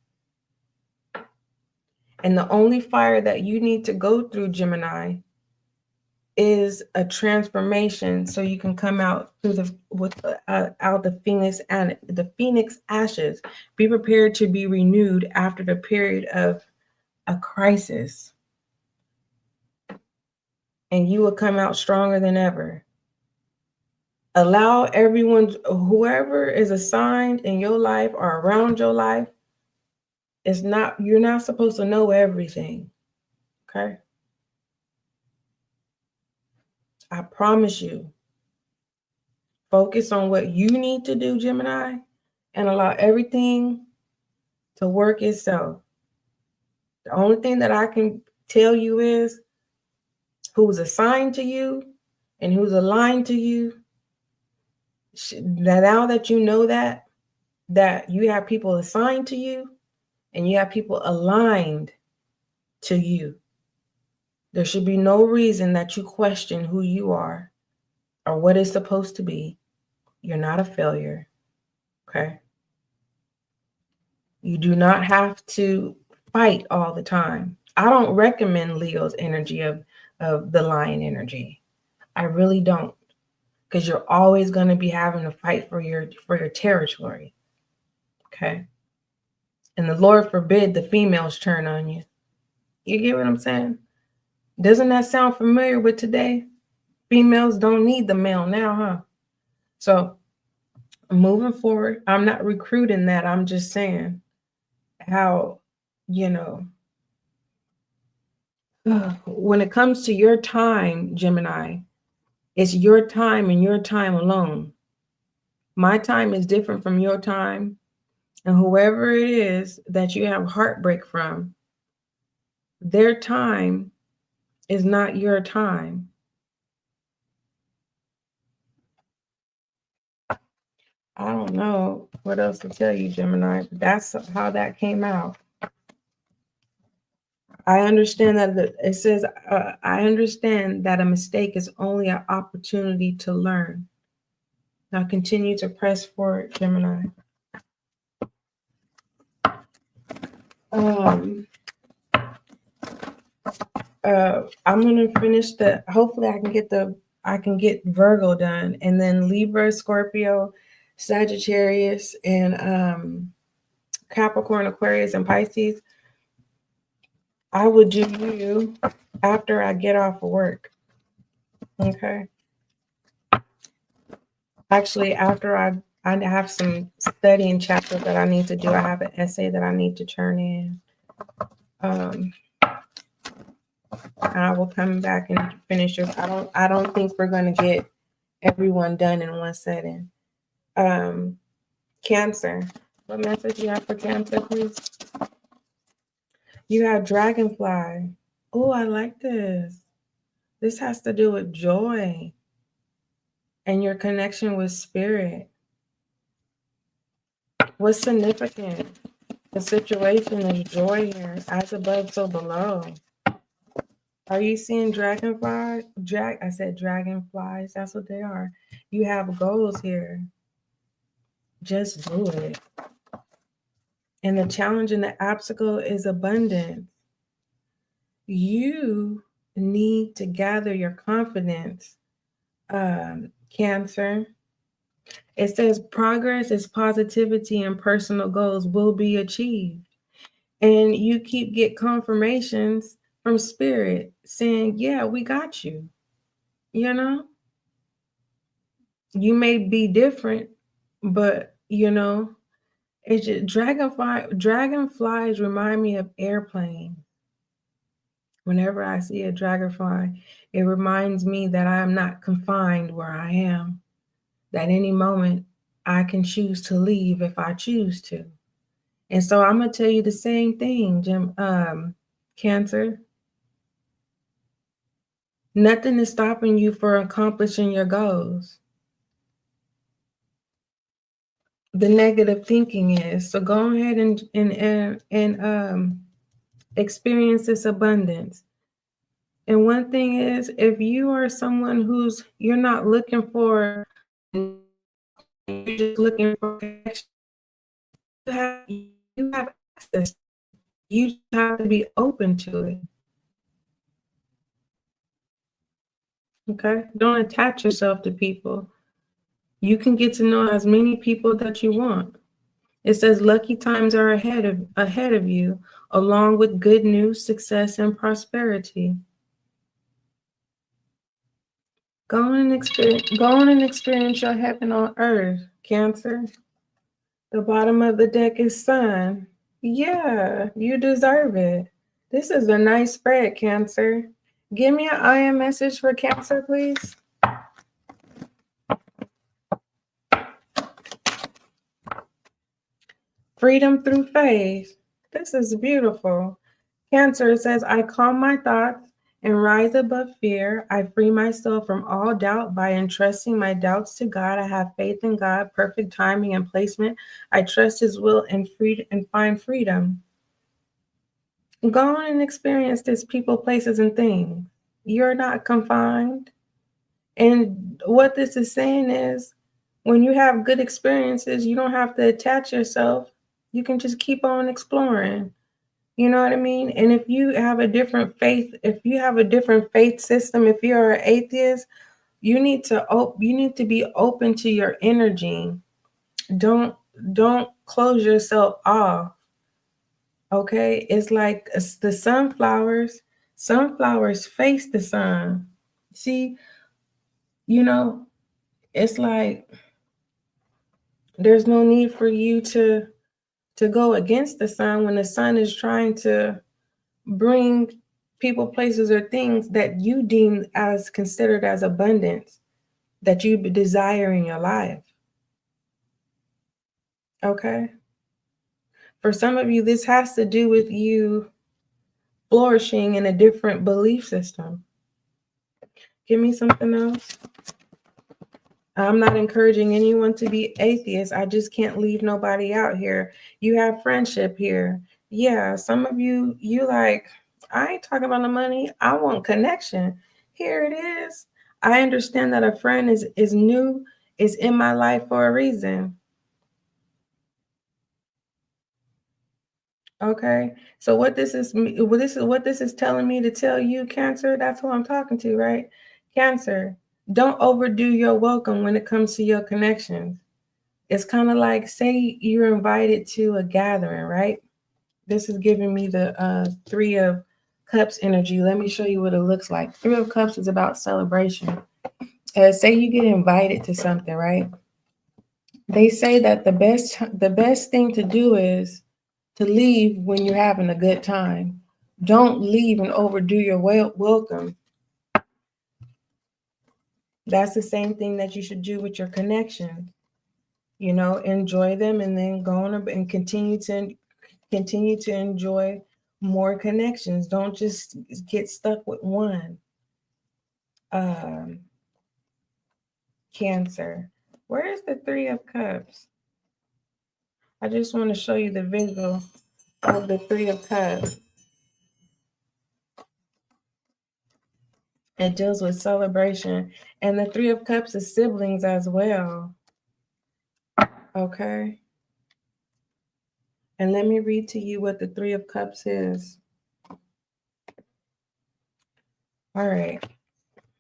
And the only fire that you need to go through, Gemini, is a transformation, so you can come out through out the phoenix and the phoenix ashes. Be prepared to be renewed after the period of a crisis, and you will come out stronger than ever. Allow everyone, whoever is assigned in your life or around your life, you're not supposed to know everything. Okay? I promise you. Focus on what you need to do, Gemini, and allow everything to work itself. The only thing that I can tell you is who's assigned to you and who's aligned to you. Now that you know that you have people assigned to you and you have people aligned to you, there should be no reason that you question who you are or what it's supposed to be. You're not a failure, okay? You do not have to fight all the time. I don't recommend Leo's energy of the lion energy. I really don't, because you're always going to be having to fight for your territory, okay? And the Lord forbid the females turn on you. You get what I'm saying? Doesn't that sound familiar with today? Females don't need the male now, huh? So moving forward, I'm not recruiting that. I'm just saying how, when it comes to your time, Gemini, it's your time and your time alone. My time is different from your time. And whoever it is that you have heartbreak from, their time is not your time. I don't know what else to tell you, Gemini. That's how that came out. I understand that it says, I understand that a mistake is only an opportunity to learn. Now continue to press forward, Gemini. I'm gonna finish hopefully I can get Virgo done, and then Libra, Scorpio, Sagittarius, and Capricorn, Aquarius, and Pisces. I will do you after I get off of work. Okay. Actually, after I have some studying chapters that I need to do. I have an essay that I need to turn in. And I will come back and finish it. I don't think we're going to get everyone done in one setting. Cancer. What message you have for Cancer, please? You have Dragonfly. Oh, I like this. This has to do with joy and your connection with spirit. What's significant? The situation is joy here. As above, so below. Are you seeing dragonflies? I said dragonflies. That's what they are. You have goals here. Just do it. And the challenge and the obstacle is abundance. You need to gather your confidence, Cancer. It says progress is positivity and personal goals will be achieved. And you get confirmations from spirit saying, yeah, we got you. You know, you may be different, but it's just dragonflies remind me of airplanes. Whenever I see a dragonfly, it reminds me that I am not confined where I am, that any moment I can choose to leave if I choose to. And so I'm going to tell you the same thing, Cancer. Nothing is stopping you from accomplishing your goals. The negative thinking is. So go ahead and experience this abundance. And one thing is, if you are someone you're not looking for, you're just looking for connection, you have access. You just have to be open to it. Okay? Don't attach yourself to people. You can get to know as many people that you want. It says lucky times are ahead of you, along with good news, success, and prosperity. Go on and experience your heaven on earth, Cancer. The bottom of the deck is Sun. Yeah, you deserve it. This is a nice spread, Cancer. Give me an I am message for Cancer, please. Freedom through faith. This is beautiful. Cancer says, I calm my thoughts and rise above fear. I free myself from all doubt by entrusting my doubts to God. I have faith in God, perfect timing and placement. I trust His will and find freedom. Go on and experience this, people, places, and things. You're not confined. And what this is saying is, when you have good experiences, you don't have to attach yourself. You can just keep on exploring. You know what I mean? And if you have a different faith, system, if you're an atheist, you need to be open to your energy. Don't close yourself off. Okay? It's like the sunflowers. Sunflowers face the sun. See, it's like there's no need for you to go against the sun when the sun is trying to bring people, places, or things that you deem as considered as abundance that you desire in your life. Okay? For some of you, this has to do with you flourishing in a different belief system. Give me something else. I'm not encouraging anyone to be atheist. I just can't leave nobody out here. You have friendship here. Yeah, some of you, like, I ain't talking about the money. I want connection. Here it is. I understand that a friend is new, is in my life for a reason. Okay. So what this is telling me to tell you, Cancer, that's who I'm talking to, right? Cancer, don't overdo your welcome when it comes to your connections. It's kind of like, say you're invited to a gathering, right? This is giving me the Three of Cups energy. Let me show you what it looks like. Three of Cups is about celebration. Say you get invited to something, right? They say that the best thing to do is to leave when you're having a good time. Don't leave and overdo your welcome. That's the same thing that you should do with your connections. Enjoy them and then go on and continue to enjoy more connections. Don't just get stuck with one. Cancer. Where is the Three of Cups? I just want to show you the visual of the Three of Cups. It deals with celebration. And the Three of Cups is siblings as well. Okay. And let me read to you what the Three of Cups is. All right.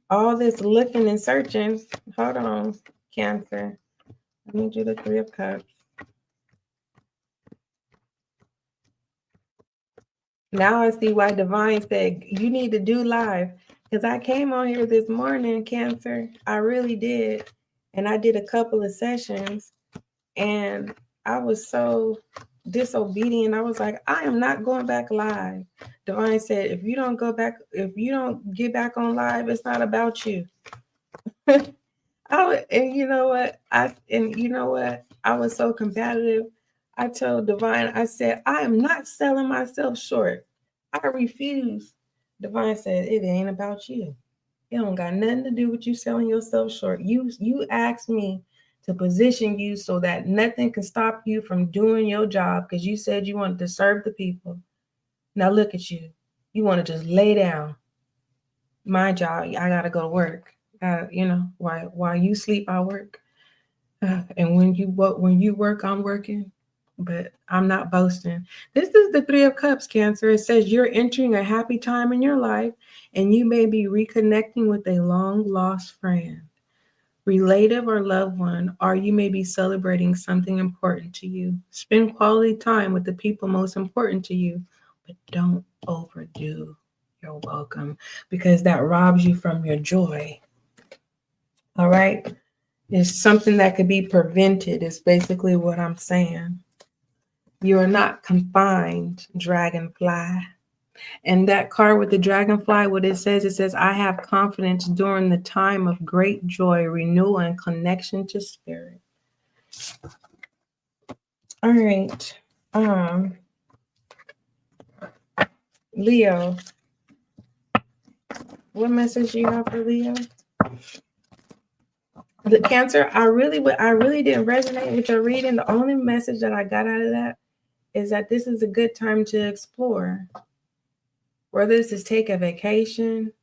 All this looking and searching. Hold on, Cancer. I need you the Three of Cups. Now I see why Divine said you need to do live. Because I came on here this morning, Cancer. I really did. And I did a couple of sessions. And I was so disobedient. I was like, I am not going back live. Divine said, if you don't get back on live, it's not about you. And you know what? I was so competitive. I told Divine, I said, I am not selling myself short. I refuse. Divine said, it ain't about you. It don't got nothing to do with you selling yourself short. You asked me to position you so that nothing can stop you from doing your job because you said you wanted to serve the people. Now look at you. You want to just lay down. My job, I gotta go to work. While you sleep, I work. And when you work, I'm working. But I'm not boasting. This is the Three of Cups, Cancer. It says you're entering a happy time in your life, and you may be reconnecting with a long-lost friend, relative, or loved one, or you may be celebrating something important to you. Spend quality time with the people most important to you, but don't overdo your welcome because that robs you from your joy. All right? It's something that could be prevented, is basically what I'm saying. You are not confined, dragonfly. And that card with the dragonfly, what it says, I have confidence during the time of great joy, renewal, and connection to spirit. All right. Leo. What message do you have for Leo? The Cancer, I really didn't resonate with your reading. The only message that I got out of that is that this is a good time to explore. Whether this is take a vacation,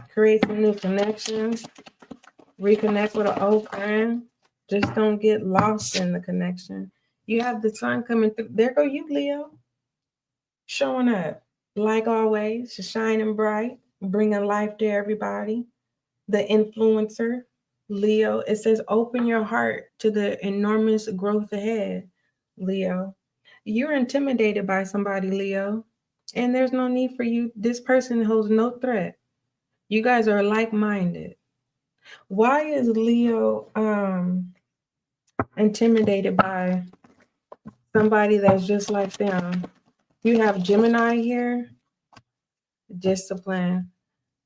create some new connections, reconnect with an old friend. Just don't get lost in the connection. You have the sun coming through. There go you, Leo. Showing up. Like always, shining bright, bringing life to everybody. The influencer, Leo. It says open your heart to the enormous growth ahead, Leo. You're intimidated by somebody, Leo, and there's no need for you. This person holds no threat. You guys are like-minded. Why is Leo intimidated by somebody that's just like them? You have Gemini here. Discipline.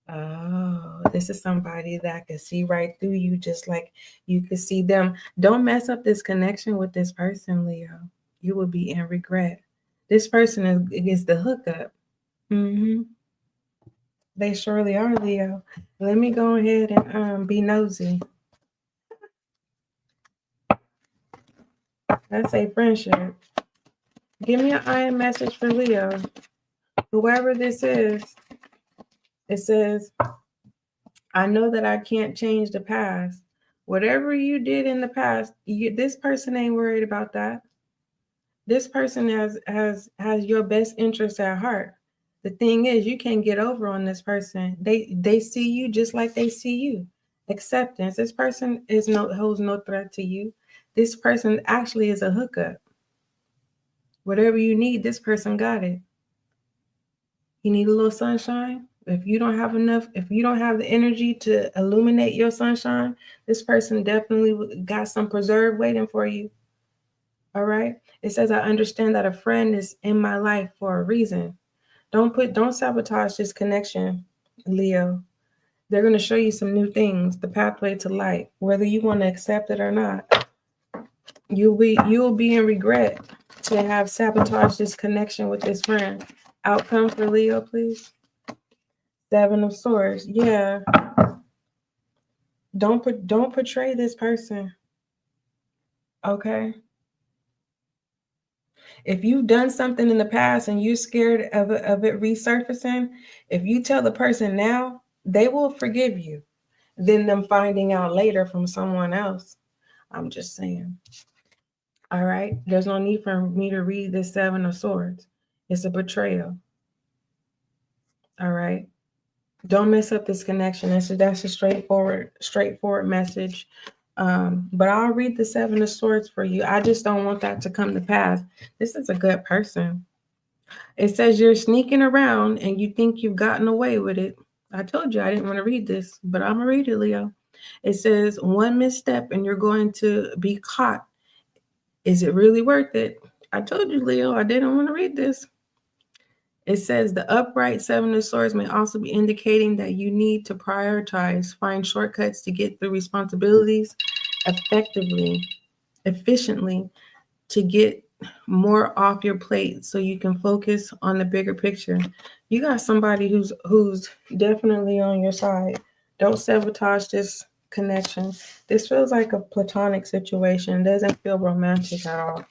Oh, this is somebody that can see right through you just like you can see them. Don't mess up this connection with this person, Leo. You will be in regret. This person is the hookup. They surely are, Leo. Let me go ahead and be nosy. Let's say friendship. Give me an I message for Leo. Whoever this is, it says, I know that I can't change the past. Whatever you did in the past, this person ain't worried about that. This person has your best interest at heart. The thing is, you can't get over on this person. They see you just like they see you. Acceptance. This person holds no threat to you. This person actually is a hookup. Whatever you need, this person got it. You need a little sunshine. If you don't have the energy to illuminate your sunshine, this person definitely got some preserve waiting for you. All right. It says, I understand that a friend is in my life for a reason. Don't sabotage this connection, Leo. They're going to show you some new things, the pathway to light, whether you want to accept it or not. You will be in regret to have sabotaged this connection with this friend. Outcome for Leo, please. 7 of Swords. Yeah. Don't portray this person. Okay. If you've done something in the past and you're scared of it resurfacing, if you tell the person now, they will forgive you than them finding out later from someone else. I'm just saying. All right. There's no need for me to read this 7 of Swords. It's a betrayal. All right. Don't mess up this connection. That's a straightforward message. But I'll read the 7 of Swords for you. I just don't want that to come to pass. This is a good person. It says you're sneaking around and you think you've gotten away with it. I told you I didn't want to read this, but I'm going to read it, Leo. It says one misstep and you're going to be caught. Is it really worth it? I told you, Leo, I didn't want to read this. It says the upright 7 of Swords may also be indicating that you need to prioritize, find shortcuts to get through responsibilities efficiently, to get more off your plate so you can focus on the bigger picture. You got somebody who's definitely on your side. Don't sabotage this connection. This feels like a platonic situation. It doesn't feel romantic at all.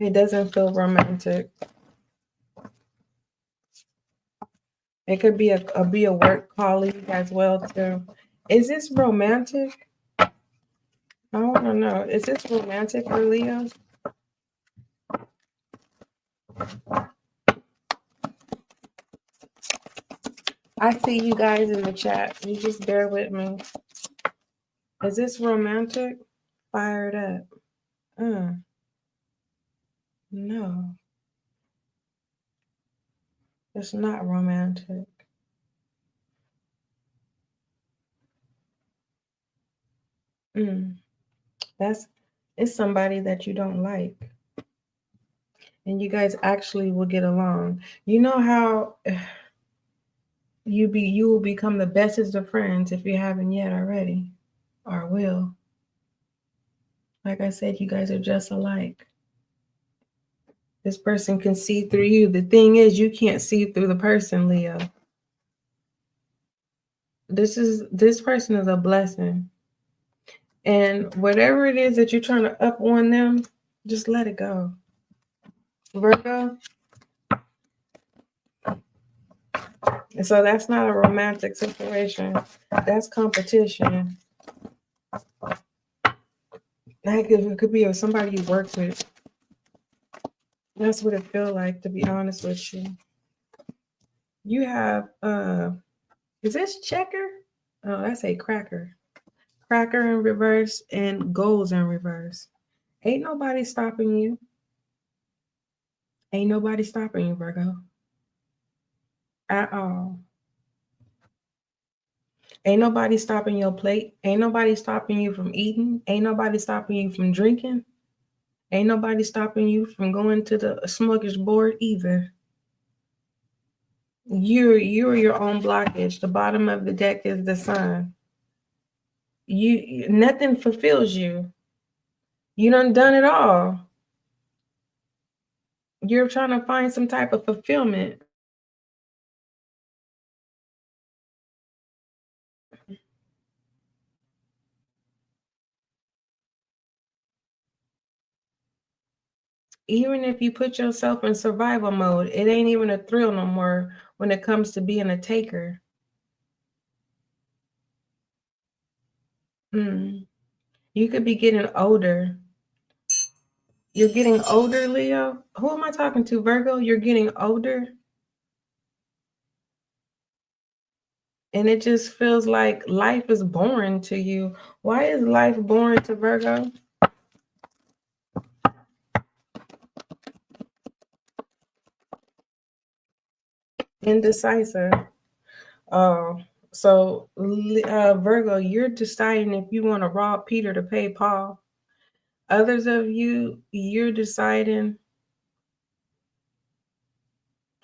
It doesn't feel romantic. It could be a work colleague as well too. Is this romantic? I want to know. Is this romantic for Leo? I see you guys in the chat. You just bear with me. Is this romantic? Fired up. No. It's not romantic. It's somebody that you don't like. And you guys actually will get along. You know how you will become the bestest of friends if you haven't yet already, or will. Like I said, you guys are just alike. This person can see through you. The thing is, you can't see through the person, Leo. This person is a blessing. And whatever it is that you're trying to up on them, just let it go. Virgo. And so that's not a romantic situation. That's competition. It could be somebody you work with. That's what it feels like, to be honest with you. You have, is this checker? Oh, that's a cracker. Cracker in reverse and goals in reverse. Ain't nobody stopping you. Ain't nobody stopping you, Virgo. At all. Ain't nobody stopping your plate. Ain't nobody stopping you from eating. Ain't nobody stopping you from drinking. Ain't nobody stopping you from going to the smorgasbord either. You're your own blockage. The bottom of the deck is the sun. Nothing fulfills you. You done it all. You're trying to find some type of fulfillment. Even if you put yourself in survival mode, it ain't even a thrill no more when it comes to being a taker. You could be getting older. You're getting older, Leo. Who am I talking to, Virgo? You're getting older. And it just feels like life is boring to you. Why is life boring to Virgo? Indecisive. Oh, so Virgo, you're deciding if you want to rob Peter to pay Paul. Others of you, you're deciding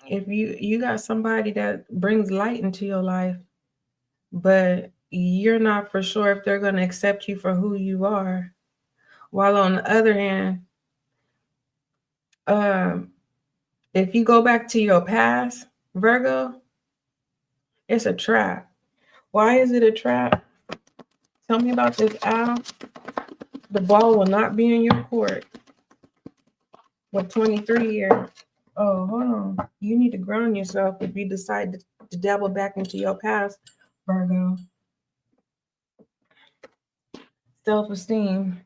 if you got somebody that brings light into your life, but you're not for sure if they're going to accept you for who you are. While on the other hand, if you go back to your past, Virgo, it's a trap. Why is it a trap? Tell me about this owl. The ball will not be in your court for 23 years. Oh, hold on. You need to ground yourself if you decide to dabble back into your past, Virgo. Self-esteem.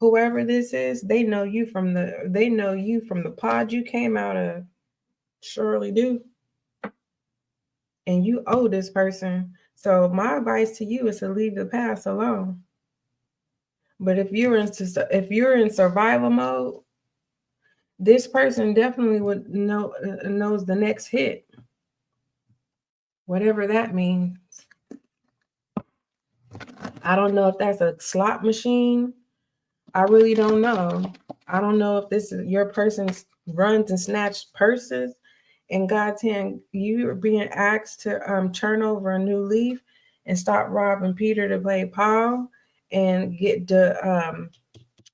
Whoever this is, they know you from the pod you came out of. Surely do. And you owe this person. So my advice to you is to leave the past alone. But if you're in survival mode, this person definitely would knows the next hit, whatever that means. I don't know if that's a slot machine. I really don't know. I don't know if this is your person runs and snatches purses. In God's hand, you are being asked to turn over a new leaf and stop robbing Peter to play Paul and get to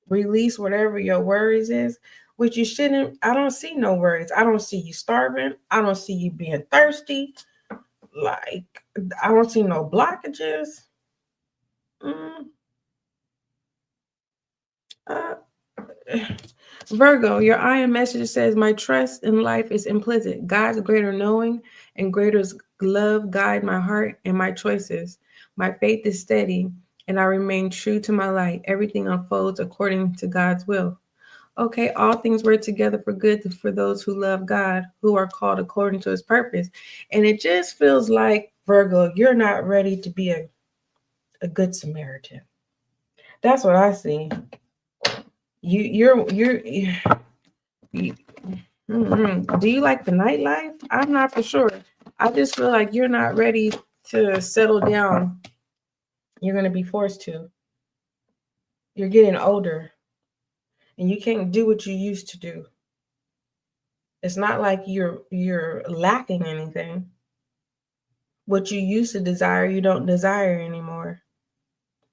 release whatever your worries is, which you shouldn't. I don't see no worries. I don't see you starving. I don't see you being thirsty. Like, I don't see no blockages. Virgo, your I am message says, my trust in life is implicit. God's greater knowing and greater love guide my heart and my choices. My faith is steady and I remain true to my light. Everything unfolds according to God's will. Okay, all things work together for good for those who love God, who are called according to his purpose. And it just feels like, Virgo, you're not ready to be a good Samaritan. That's what I see. You're Do you like the nightlife? I'm not for sure. I just feel like you're not ready to settle down. You're going to be forced to. You're getting older and you can't do what you used to do. It's not like you're lacking anything. What you used to desire, you don't desire anymore.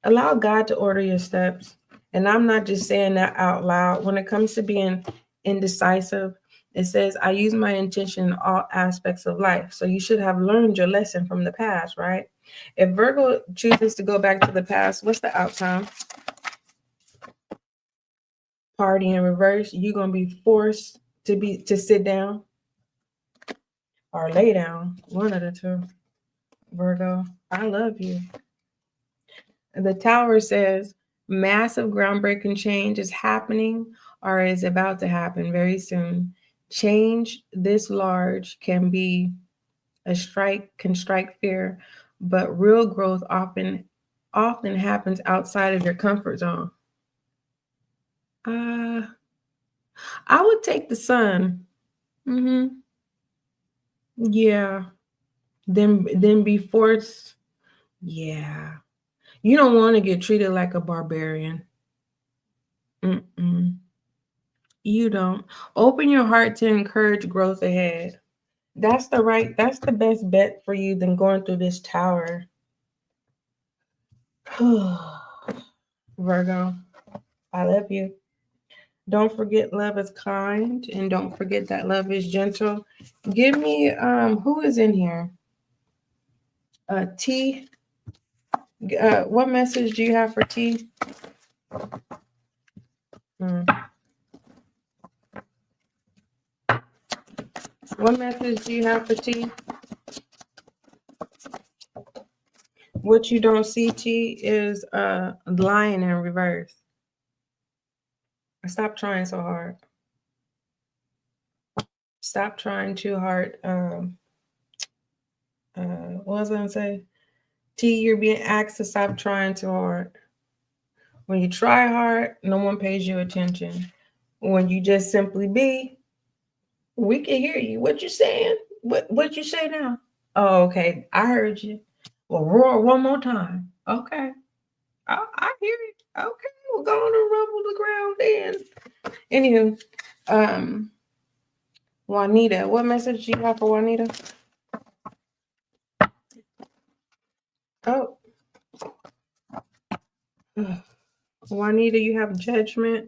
Allow God to order your steps. And I'm not just saying that out loud. When it comes to being indecisive, it says, I use my intention in all aspects of life. So you should have learned your lesson from the past, right? If Virgo chooses to go back to the past, what's the outcome? Party in reverse. You're going to be forced to sit down or lay down. One of the two. Virgo, I love you. The Tower says, massive groundbreaking change is happening or is about to happen very soon. Change this large can strike fear, but real growth often happens outside of your comfort zone. I would take the sun. Yeah. Then be forced. Yeah. You don't want to get treated like a barbarian. You don't. Open your heart to encourage growth ahead. That's the best bet for you than going through this tower. Virgo, I love you. Don't forget love is kind, and don't forget that love is gentle. Give me who is in here? T. What message do you have for T? What message do you have for T? What you don't see, T, is lying in reverse. Stop trying so hard. Stop trying too hard. What was I gonna say? T, you're being asked to stop trying too hard. When you try hard, no one pays you attention. When you just simply be, we can hear you. What you saying? What you say now? Oh, okay. I heard you. Well, roar one more time. Okay. I hear it. Okay, we're going to rumble the ground then. Anywho, Juanita, what message do you have for Juanita? Oh. Juanita, you have judgment,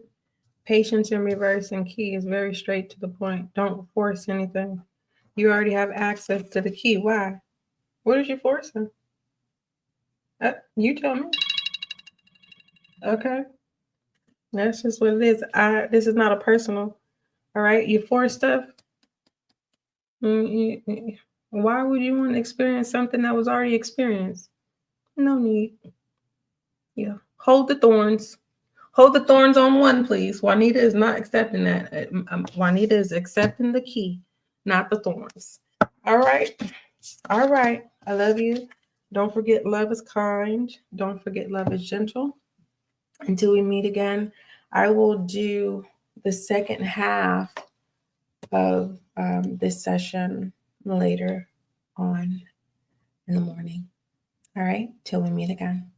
patience in reverse, and key is very straight to the point. Don't force anything. You already have access to the key. Why? What is you forcing? You tell me. Okay. That's just what it is. This is not a personal. All right. You force stuff. Why would you want to experience something that was already experienced? No need. Yeah. Hold the thorns. Hold the thorns on one, please. Juanita is not accepting that. Juanita is accepting the key, not the thorns. All right. All right. I love you. Don't forget love is kind. Don't forget love is gentle. Until we meet again, I will do the second half of this session later on in the morning. All right. Till we meet again.